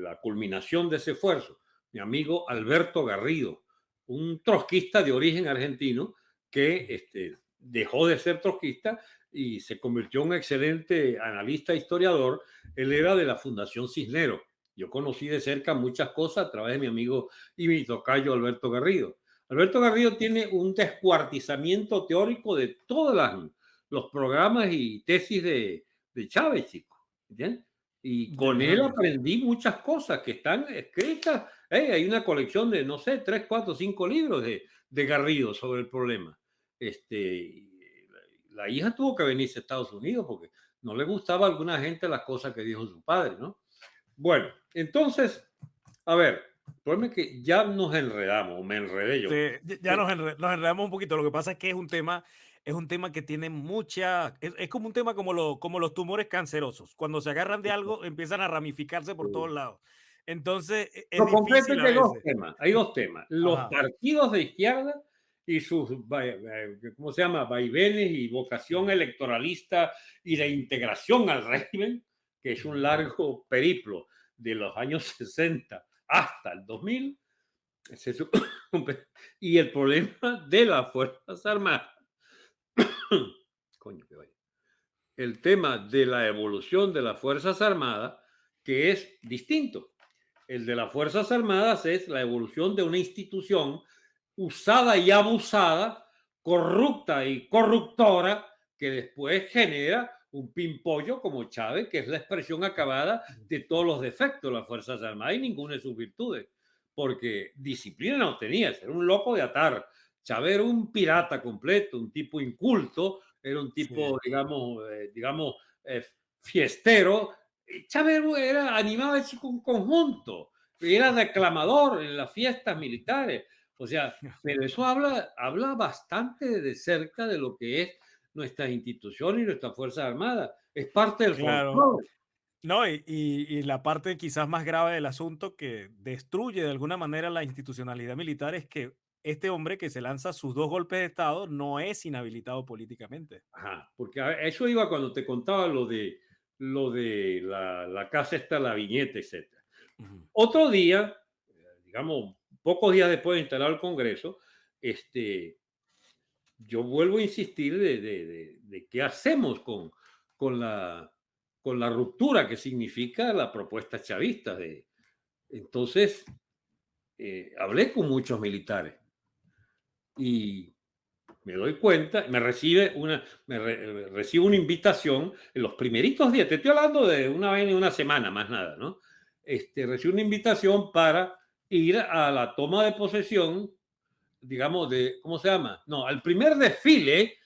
S2: la culminación de ese esfuerzo, mi amigo Alberto Garrido, un trotskista de origen argentino que dejó de ser trotskista y se convirtió en un excelente analista e historiador. Él era de la Fundación Cisneros. Yo conocí de cerca muchas cosas a través de mi amigo y mi tocayo Alberto Garrido. Alberto Garrido tiene un descuartizamiento teórico de todos los programas y tesis de Chávez, chico. ¿Entiendes? Y con él
S1: Interesante.
S2: aprendí muchas cosas que están escritas. Hay una colección de, no sé, 3, 4, 5 libros de Garrido sobre el problema. La hija tuvo que venirse a Estados Unidos porque no le gustaba a alguna gente las cosas que dijo su padre, ¿no? Bueno, entonces, a ver, el problema es que ya nos enredamos, me enredé yo.
S1: Sí, ya nos enredamos un poquito. Lo que pasa es que es un tema que tiene mucha, es como un tema como los tumores cancerosos. Cuando se agarran de algo, empiezan a ramificarse por todos lados. Entonces, es
S2: Lo concreto
S1: difícil
S2: es
S1: a
S2: que
S1: veces.
S2: hay dos temas. Los
S1: Ajá.
S2: partidos de izquierda y sus, ¿cómo se llama? Vaivenes y vocación electoralista y de integración al régimen, que es un
S1: Ujú.
S2: largo periplo de los años 60 hasta el 2000. Y el problema de las Fuerzas Armadas. Coño, que vaya. El tema de la evolución de las Fuerzas Armadas, que es distinto. El de las Fuerzas Armadas es la evolución de una institución usada y abusada, corrupta y corruptora, que después genera un pimpollo como Chávez, que es la expresión acabada de todos los defectos de las Fuerzas Armadas y ninguna de sus virtudes, porque disciplina no tenía, era un loco de atar. Chávez era un pirata completo, un tipo inculto, era un tipo,
S1: Sí.
S2: fiestero. Chávez animaba un conjunto. era declamador en las fiestas militares. O sea, pero eso habla bastante de cerca de lo que es nuestras instituciones y nuestras Fuerzas Armadas. Es parte del
S1: Claro.
S2: folclore.
S1: No, y la parte quizás más grave del asunto que destruye de alguna manera la institucionalidad militar es que este hombre que se lanza sus 2 golpes de estado no es inhabilitado políticamente.
S2: Ajá, porque a eso iba cuando te contaba lo de la casa esta, la viñeta, etcétera.
S1: Ujú,
S2: Otro día, digamos, pocos días después de instalar el Congreso, este, yo vuelvo a insistir de qué hacemos con, la, con la ruptura que significa la propuesta chavista. Entonces, hablé con muchos militares y me doy cuenta, recibo una invitación en los primeritos días, te estoy hablando de una vez en una semana, más nada, ¿no? Recibo una invitación para ir a la toma de posesión, digamos, ¿cómo se llama? No, al primer desfile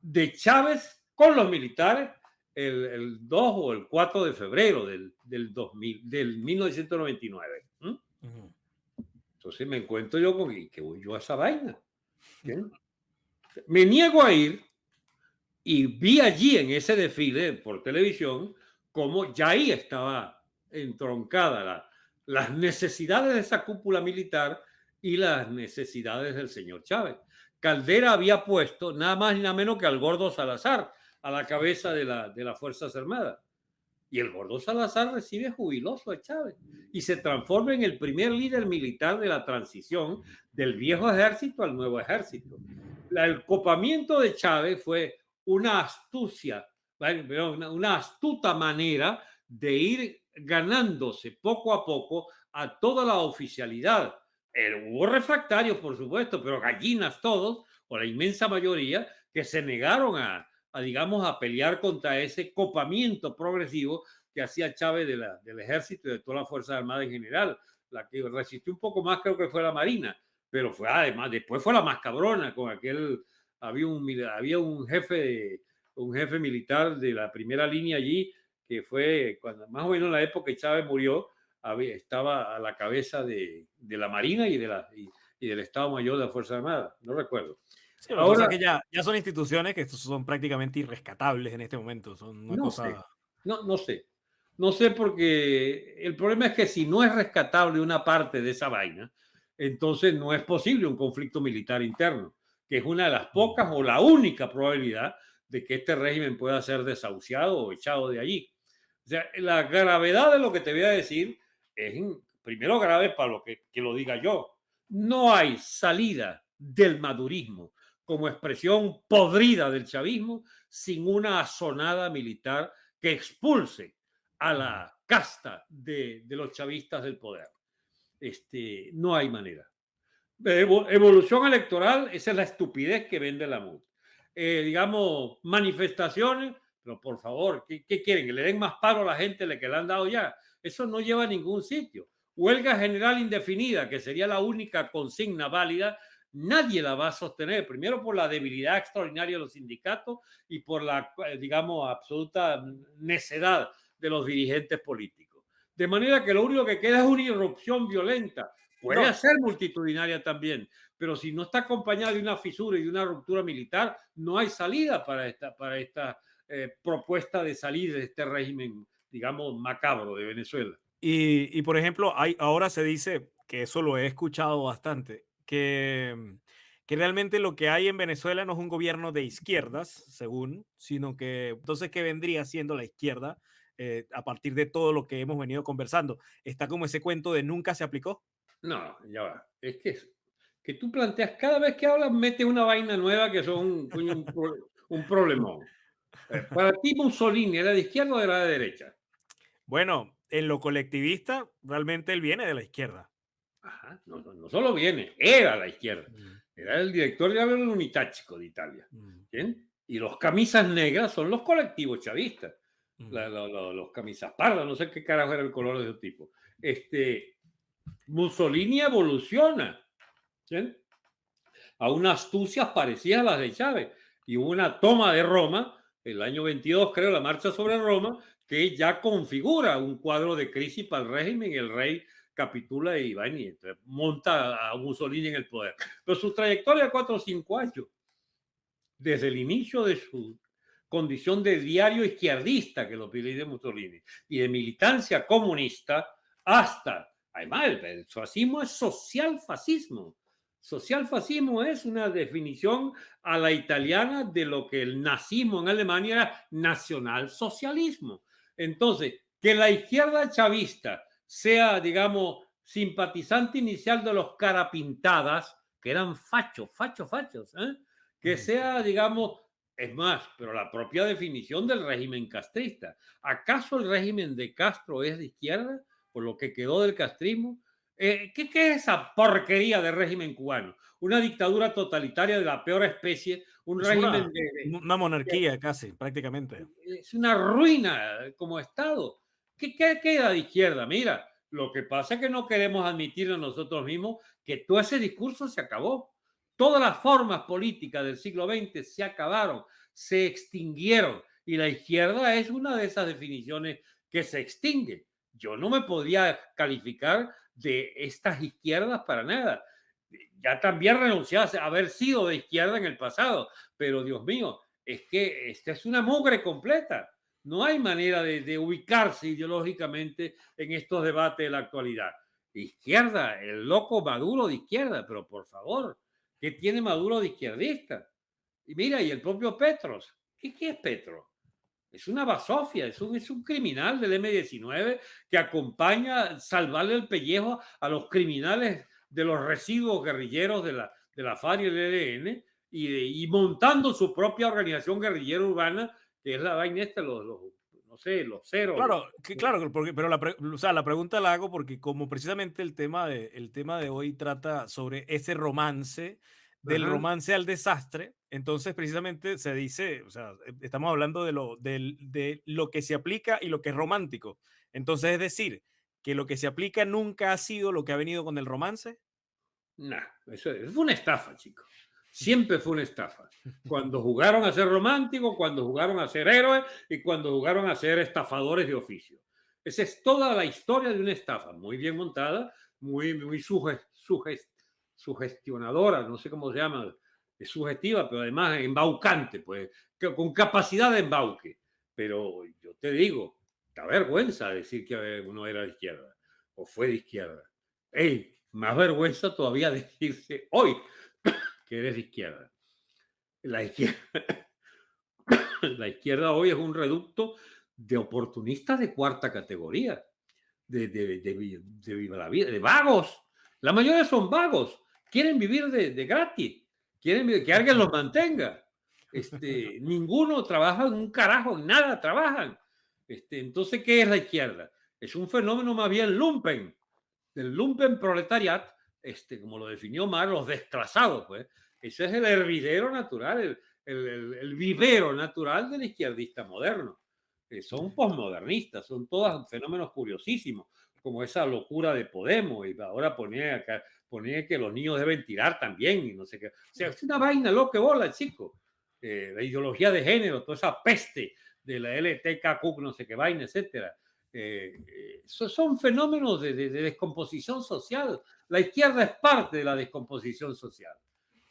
S2: de Chávez con los militares el 2 o el 4 de febrero del 1999. ¿Mm?
S1: ujú.
S2: Entonces me encuentro yo con que voy yo a esa vaina. ¿Bien? Me niego a ir y vi allí en ese desfile por televisión cómo ya ahí estaba entroncada las necesidades de esa cúpula militar y las necesidades del señor Chávez. Caldera había puesto nada más y nada menos que al gordo Salazar a la cabeza de las Fuerzas Armadas. Y el gordo Salazar recibe jubiloso a Chávez y se transforma en el primer líder militar de la transición del viejo ejército al nuevo ejército. El copamiento de Chávez fue una astucia, una astuta manera de ir ganándose poco a poco a toda la oficialidad. Hubo refractarios, por supuesto, pero gallinas todos, o la inmensa mayoría, que se negaron digamos, a pelear contra ese copamiento progresivo que hacía Chávez del ejército y de todas las Fuerzas Armadas en general. La que resistió un poco más creo que fue la Marina, pero fue además, después fue la más cabrona con había un jefe militar de la primera línea allí, que fue cuando, más o menos en la época que Chávez murió, estaba a la cabeza de la Marina y del Estado Mayor de las Fuerzas Armadas, no recuerdo.
S1: Sí, lo que pasa es
S2: Ahora,
S1: que ya son instituciones que son prácticamente irrescatables en este momento, son una
S2: no sé,
S1: cosa.
S2: no sé. No sé porque el problema es que si no es rescatable una parte de esa vaina, entonces no es posible un conflicto militar interno, que es una de las pocas o la única probabilidad de que este régimen pueda ser desahuciado o echado de allí. O sea, la gravedad de lo que te voy a decir es, primero, grave para que lo diga yo. No hay salida del madurismo como expresión podrida del chavismo sin una asonada militar que expulse a
S1: Ujú.
S2: la casta de los chavistas del poder. No hay manera. Evolución electoral, esa es la estupidez que vende la MUD. Digamos, manifestaciones, pero por favor, ¿qué quieren? ¿Que le den más paro a la gente de que le han dado ya? Eso no lleva a ningún sitio. Huelga general indefinida, que sería la única consigna válida, nadie la va a sostener. Primero por la debilidad extraordinaria de los sindicatos y por la, digamos, absoluta necedad de los dirigentes políticos. De manera que lo único que queda es una irrupción violenta. Puede
S1: No,
S2: ser multitudinaria también, pero si no está acompañada de una fisura y de una ruptura militar, no hay salida para esta propuesta de salir de este régimen, digamos, macabro de Venezuela.
S1: y por ejemplo, ahora se dice, que eso lo he escuchado bastante, que realmente lo que hay en Venezuela no es un gobierno de izquierdas, según, sino que entonces, ¿qué vendría siendo la izquierda a partir de todo lo que hemos venido conversando? Está como ese cuento de nunca se aplicó.
S2: No, ya va. Que tú planteas, cada vez que hablas, mete una vaina nueva que son coño, un problemón. Para ti, Mussolini era de izquierda o era de derecha.
S1: Bueno, en lo colectivista, realmente él viene de la izquierda.
S2: Ajá, no solo viene, era la izquierda.
S1: Mm,
S2: Era el director de Unitachico de Italia.
S1: mm,
S2: ¿Bien? Y los camisas negras son los colectivos chavistas.
S1: mm.
S2: Los camisas pardas, no sé qué carajo era el color de ese tipo. Mussolini evoluciona, ¿sí? A unas astucias parecidas a las de Chávez. Y hubo una toma de Roma, el año 22, creo, la marcha sobre Roma, que ya configura un cuadro de crisis para el régimen y el rey capitula y va y entonces monta a Mussolini en el poder. Pero su trayectoria de 4 o 5 años, desde el inicio de su condición de diario izquierdista, que lo pide Mussolini, y de militancia comunista, hasta, además, el fascismo es social fascismo. Social fascismo es una definición a la italiana de lo que el nazismo en Alemania era nacionalsocialismo. Entonces, que la izquierda chavista sea, digamos, simpatizante inicial de los carapintadas, que eran fachos, que sea, digamos, es más, pero la propia definición del régimen castrista. ¿Acaso el régimen de Castro es de izquierda, por lo que quedó del castrismo? ¿Qué es esa porquería de régimen cubano? Una dictadura totalitaria de la peor especie, un
S1: Es
S2: régimen
S1: una monarquía casi, prácticamente.
S2: es una ruina como Estado. ¿Qué queda de izquierda? Mira, lo que pasa es que no queremos admitir a nosotros mismos que todo ese discurso se acabó. Todas las formas políticas del siglo XX se acabaron, se extinguieron. Y la izquierda es una de esas definiciones que se extingue. Yo no me podría calificar de estas izquierdas para nada. Ya también renuncié a haber sido de izquierda en el pasado, pero Dios mío, es que esta es una mugre completa. No hay manera de ubicarse ideológicamente en estos debates de la actualidad. Izquierda, el loco Maduro de izquierda, pero por favor, ¿qué tiene Maduro de izquierdista? Y mira, y el propio Petros, ¿qué es Petro? Es una basofia, es un criminal del M-19 que acompaña a salvarle el pellejo a los criminales de los residuos guerrilleros de la FARC y el ELN y montando su propia organización guerrillera urbana, que es la vaina esta, no sé, los ceros.
S1: Claro, pero o sea, la pregunta la hago porque como precisamente el tema de hoy trata sobre ese romance, del
S2: Ajá.
S1: romance al desastre, entonces precisamente se dice, o sea, estamos hablando de lo que se aplica y lo que es romántico. Entonces, es decir, que lo que se aplica nunca ha sido lo que ha venido con el romance.
S2: Nah, eso fue una estafa, chicos. Siempre fue una estafa. Cuando jugaron a ser románticos, cuando jugaron a ser héroes y cuando jugaron a ser estafadores de oficio. Esa es toda la historia de una estafa, muy bien montada, muy sugestionadora, no sé cómo se llama, es sugestiva, pero además embaucante, pues, con capacidad de embauque. Pero yo te digo, da vergüenza decir que uno era de izquierda o fue de izquierda. ¡Ey! Más vergüenza todavía decirse hoy que eres de izquierda. La izquierda, la izquierda hoy es un reducto de oportunistas de cuarta categoría, de viva la vida, de vagos. La mayoría son vagos, quieren vivir de gratis, quieren que alguien los mantenga. Ninguno trabaja en un carajo, en nada trabajan. Entonces, ¿qué es la izquierda? Es un fenómeno más bien lumpen, del lumpen proletariat, como lo definió Marx, los desclasados, pues. Ese es el hervidero natural, el vivero natural del izquierdista moderno. Son posmodernistas, son todos fenómenos curiosísimos, como esa locura de Podemos, y ahora ponía que los niños deben tirar también, y no sé qué. O sea, es una vaina loca bola, chico. La ideología de género, toda esa peste de la LTKQ, no sé qué vaina, etcétera. Son fenómenos de descomposición social. La izquierda es parte de la descomposición social.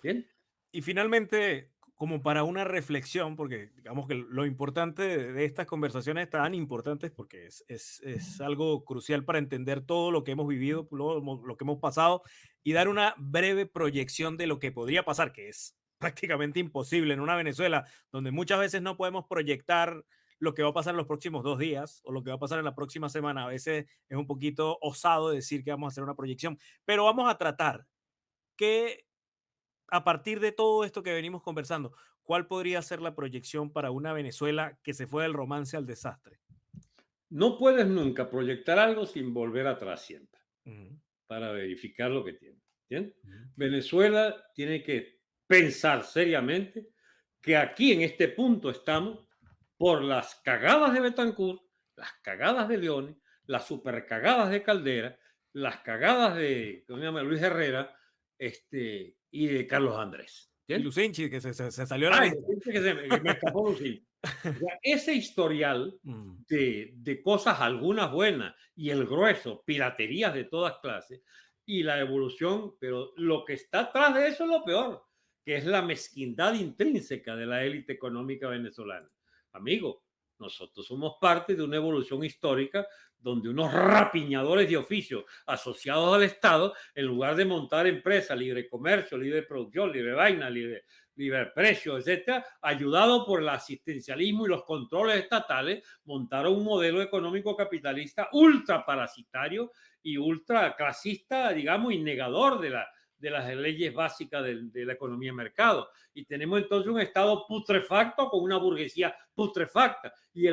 S2: ¿Bien?
S1: Y finalmente, como para una reflexión, porque digamos que lo importante de estas conversaciones tan importantes, porque es algo crucial para entender todo lo que hemos vivido, lo que hemos pasado, y dar una breve proyección de lo que podría pasar, que es prácticamente imposible en una Venezuela, donde muchas veces no podemos proyectar lo que va a pasar en los próximos 2 días o lo que va a pasar en la próxima semana. A veces es un poquito osado decir que vamos a hacer una proyección, pero vamos a tratar que a partir de todo esto que venimos conversando, ¿cuál podría ser la proyección para una Venezuela que se fue del romance al desastre?
S2: No puedes nunca proyectar algo sin volver atrás siempre,
S1: Ujú,
S2: para verificar lo que tiene. ¿Bien?
S1: ujú,
S2: Venezuela tiene que pensar seriamente que aquí en este punto estamos por las cagadas de Betancourt, las cagadas de León, las super cagadas de Caldera, las cagadas de ¿cómo se llama? Luis Herrera y de Carlos Andrés.
S1: Y
S2: ¿Quién?
S1: Lucinchi, que se salió de la
S2: Ah,
S1: lista.
S2: que me escapó Lucy. O sea, ese historial
S1: Mm,
S2: de cosas, algunas buenas, y el grueso, piraterías de todas clases, y la evolución, pero lo que está atrás de eso es lo peor, que es la mezquindad intrínseca de la élite económica venezolana. Amigo, nosotros somos parte de una evolución histórica donde unos rapiñadores de oficio asociados al Estado, en lugar de montar empresas, libre comercio, libre producción, libre vaina, libre precio, etcétera, ayudado por el asistencialismo y los controles estatales, montaron un modelo económico capitalista ultra parasitario y ultra clasista, digamos, y negador de las leyes básicas de la economía de mercado. Y tenemos entonces un Estado putrefacto con una burguesía putrefacta. Y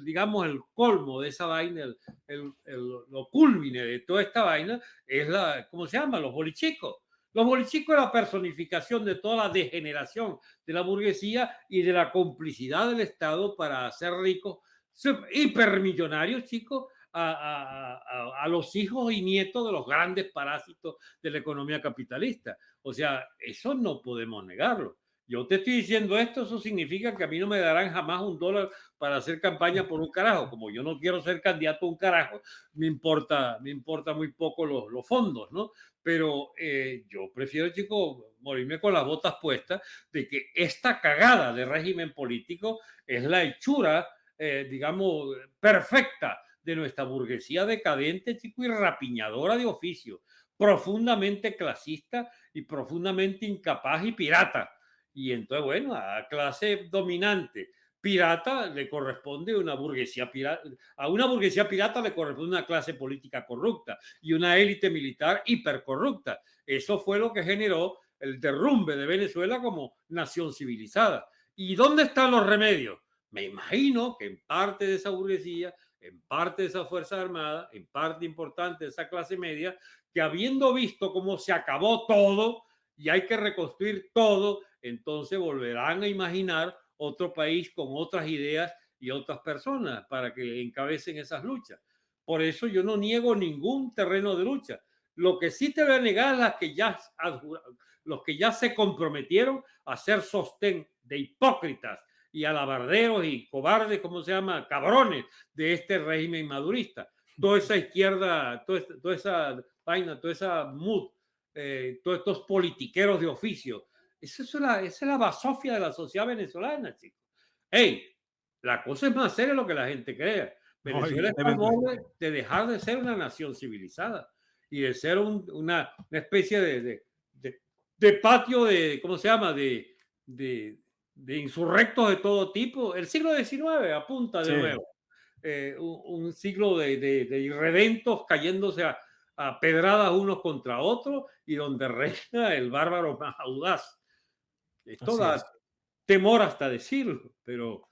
S2: digamos, el colmo de esa vaina, lo culmine de toda esta vaina es ¿cómo se llama? Los bolichicos. Los bolichicos es la personificación de toda la degeneración de la burguesía y de la complicidad del Estado para hacer ricos, hipermillonarios, chicos, a los hijos y nietos de los grandes parásitos de la economía capitalista. O sea, eso no podemos negarlo. Yo te estoy diciendo esto, eso significa que a mí no me darán jamás $1 para hacer campaña por un carajo. Como yo no quiero ser candidato a un carajo, me importa muy poco los fondos, ¿no? Pero yo prefiero, chico, morirme con las botas puestas de que esta cagada de régimen político es la hechura, digamos, perfecta de nuestra burguesía decadente, chico, y rapiñadora de oficio, profundamente clasista y profundamente incapaz y pirata. Y entonces, bueno, a clase dominante pirata le corresponde una burguesía pirata, a una burguesía pirata le corresponde una clase política corrupta y una élite militar hipercorrupta. Eso fue lo que generó el derrumbe de Venezuela como nación civilizada. ¿Y dónde están los remedios? Me imagino que en parte de esa burguesía, en parte de esa Fuerza Armada, en parte importante de esa clase media, que habiendo visto cómo se acabó todo y hay que reconstruir todo, entonces volverán a imaginar otro país con otras ideas y otras personas para que encabecen esas luchas. Por eso yo no niego ningún terreno de lucha. Lo que sí te voy a negar es los que ya se comprometieron a ser sostén de hipócritas y alabarderos y cobardes, ¿cómo se llama? Cabrones de este régimen madurista. Toda esa izquierda, toda esa vaina, toda esa mood, todos estos politiqueros de oficio. Esa es la basofia de la sociedad venezolana, chicos. Hey, la cosa es más seria de lo que la gente cree.
S1: no,
S2: Venezuela está al
S1: evidentemente.
S2: borde de dejar de ser una nación civilizada y de ser una especie de patio de, ¿cómo se llama? De insurrectos de todo tipo. El siglo XIX apunta de
S1: Sí,
S2: nuevo. Un siglo de irredentos cayéndose a pedradas unos contra otros y donde reina el bárbaro más audaz. Esto
S1: así
S2: da
S1: es.
S2: temor hasta decirlo, pero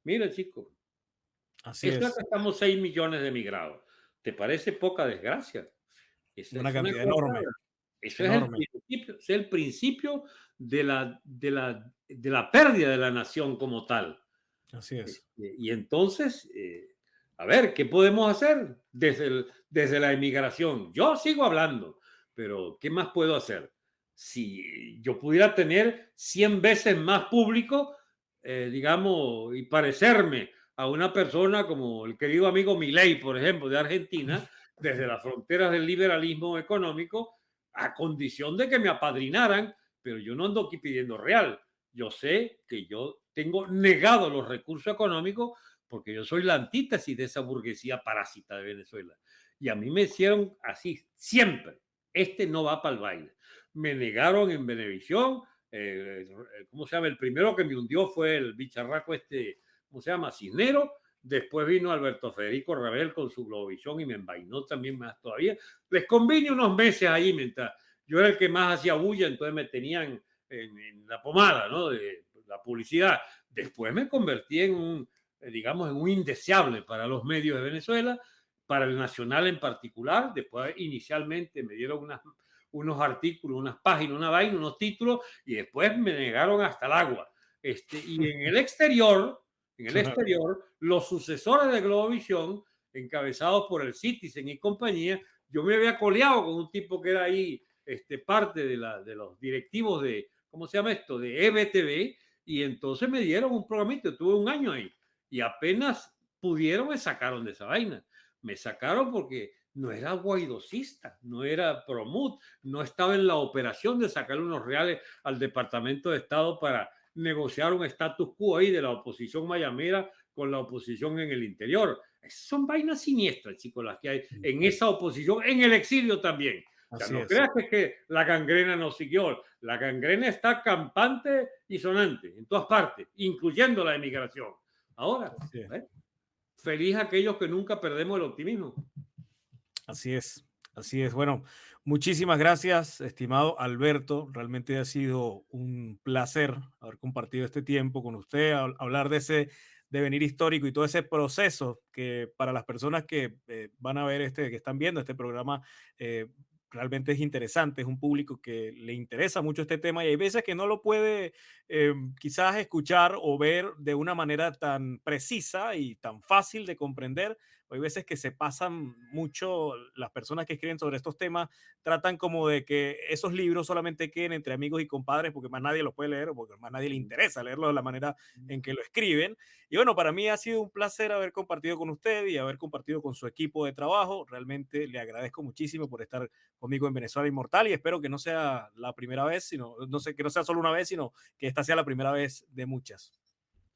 S2: mira, chico,
S1: Así
S2: es la
S1: es.
S2: que estamos 6 millones de emigrados. ¿Te parece poca desgracia? Esa
S1: Una
S2: es una
S1: cantidad
S2: cosa,
S1: enorme,
S2: eso
S1: enorme.
S2: es el principio de la pérdida de la nación como tal.
S1: Así es.
S2: Y entonces, a ver, ¿qué podemos hacer desde la emigración? Yo sigo hablando, pero ¿qué más puedo hacer? Si yo pudiera tener 100 veces más público, digamos, y parecerme a una persona como el querido amigo Milei, por ejemplo, de Argentina, desde las fronteras del liberalismo económico, a condición de que me apadrinaran, pero yo no ando aquí pidiendo real. Yo sé que yo tengo negado los recursos económicos porque yo soy la antítesis de esa burguesía parásita de Venezuela. Y a mí me hicieron así, siempre. Este no va para el baile. Me negaron en Venevisión. ¿Cómo se llama? El primero que me hundió fue el bicharraco este, ¿cómo se llama? Cisnero. Después vino Alberto Federico Rabel con su Globovisión y me envainó también más todavía. Les convine unos meses ahí mientras yo era el que más hacía bulla, entonces me tenían en la pomada, ¿no? De la publicidad. Después me convertí en digamos, en un indeseable para los medios de Venezuela, para el Nacional en particular. Después, inicialmente, me dieron unos artículos, unas páginas, una vaina, unos títulos, y después me negaron hasta el agua. Y en el
S1: Claro.
S2: exterior, los sucesores de Globovisión, encabezados por el Citizen y compañía, yo me había coleado con un tipo que era ahí parte de los directivos ¿cómo se llama esto? De EBTV, y entonces me dieron un programito, tuve un año ahí, y apenas pudieron me sacaron de esa vaina. Me sacaron porque no era guaidocista, no era promut, no estaba en la operación de sacarle unos reales al Departamento de Estado para negociar un status quo ahí de la oposición mayamera con la oposición en el interior. Son vainas siniestras, chicos, las que hay en esa oposición, en el exilio también. O sea,
S1: Así
S2: no
S1: es.
S2: creas que la gangrena no siguió. La gangrena está campante y sonante en todas partes, incluyendo la emigración. Ahora,
S1: Así es.
S2: feliz aquellos que nunca perdemos el optimismo.
S1: Así es. Así es. Bueno, muchísimas gracias, estimado Alberto. Realmente ha sido un placer haber compartido este tiempo con usted, hablar de ese devenir histórico y todo ese proceso que para las personas que van a ver que están viendo este programa, eh, realmente es interesante, es un público que le interesa mucho este tema y hay veces que no lo puede quizás escuchar o ver de una manera tan precisa y tan fácil de comprender. Hay veces que se pasan mucho, las personas que escriben sobre estos temas tratan como de que esos libros solamente queden entre amigos y compadres porque más nadie los puede leer o porque más nadie le interesa leerlo de la manera en que lo escriben. Y bueno, para mí ha sido un placer haber compartido con usted y haber compartido con su equipo de trabajo. Realmente le agradezco muchísimo por estar conmigo en Venezuela Inmortal y espero que no sea la primera vez, sino, no sé, que no sea solo una vez, sino que esta sea la primera vez de muchas.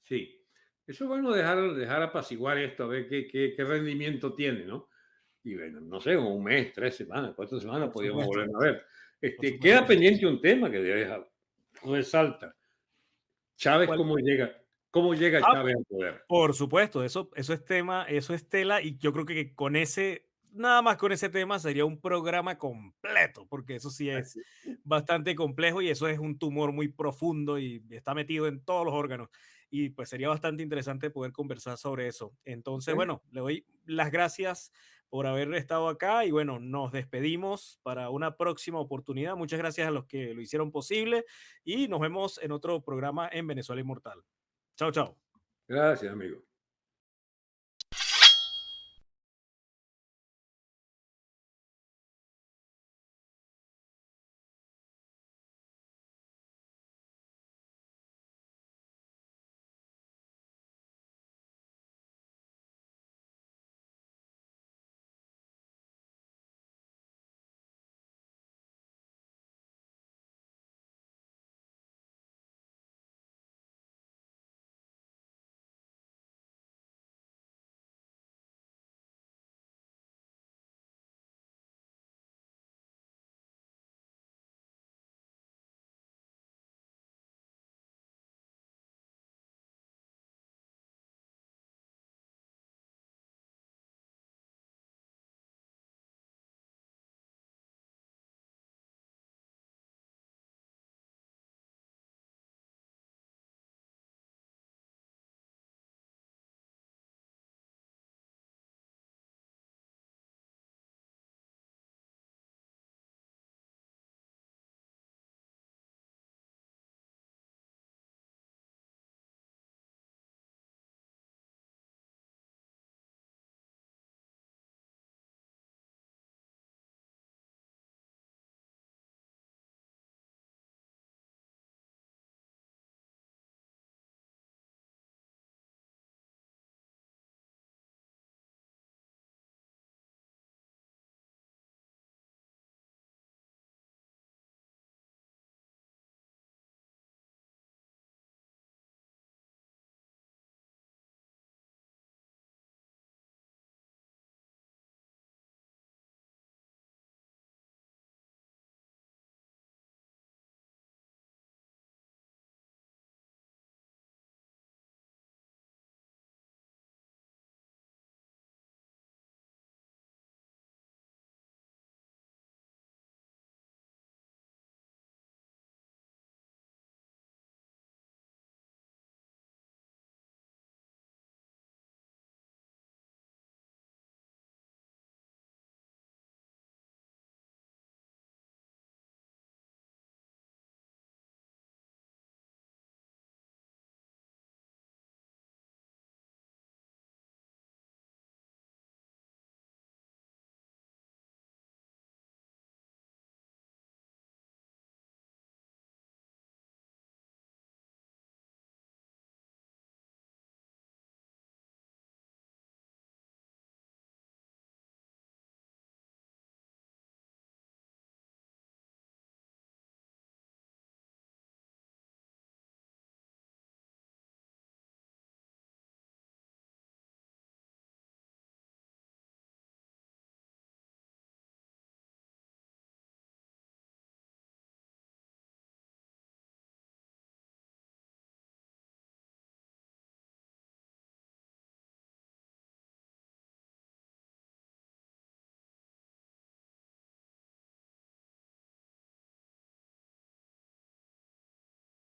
S2: Sí. Eso es bueno dejar apaciguar esto, a ver qué rendimiento tiene, ¿no? Y bueno, no sé, un mes, 3 semanas, 4 semanas
S1: Por
S2: podríamos
S1: supuesto,
S2: volver a ver.
S1: por
S2: Queda
S1: supuesto.
S2: pendiente un tema que resalta. Chávez,
S1: ¿Cuál?
S2: cómo llega
S1: Ah,
S2: Chávez al poder.
S1: por supuesto, eso es tema, eso es tela y yo creo que con ese, nada más con ese tema sería un programa completo, porque eso sí es
S2: Así.
S1: bastante complejo y eso es un tumor muy profundo y está metido en todos los órganos. Y pues sería bastante interesante poder conversar sobre eso. Entonces,
S2: ¿Eh?
S1: bueno, le doy las gracias por haber estado acá y bueno, nos despedimos para una próxima oportunidad. Muchas gracias a los que lo hicieron posible y nos vemos en otro programa en Venezuela Inmortal. Chao, chao.
S2: Gracias, amigo.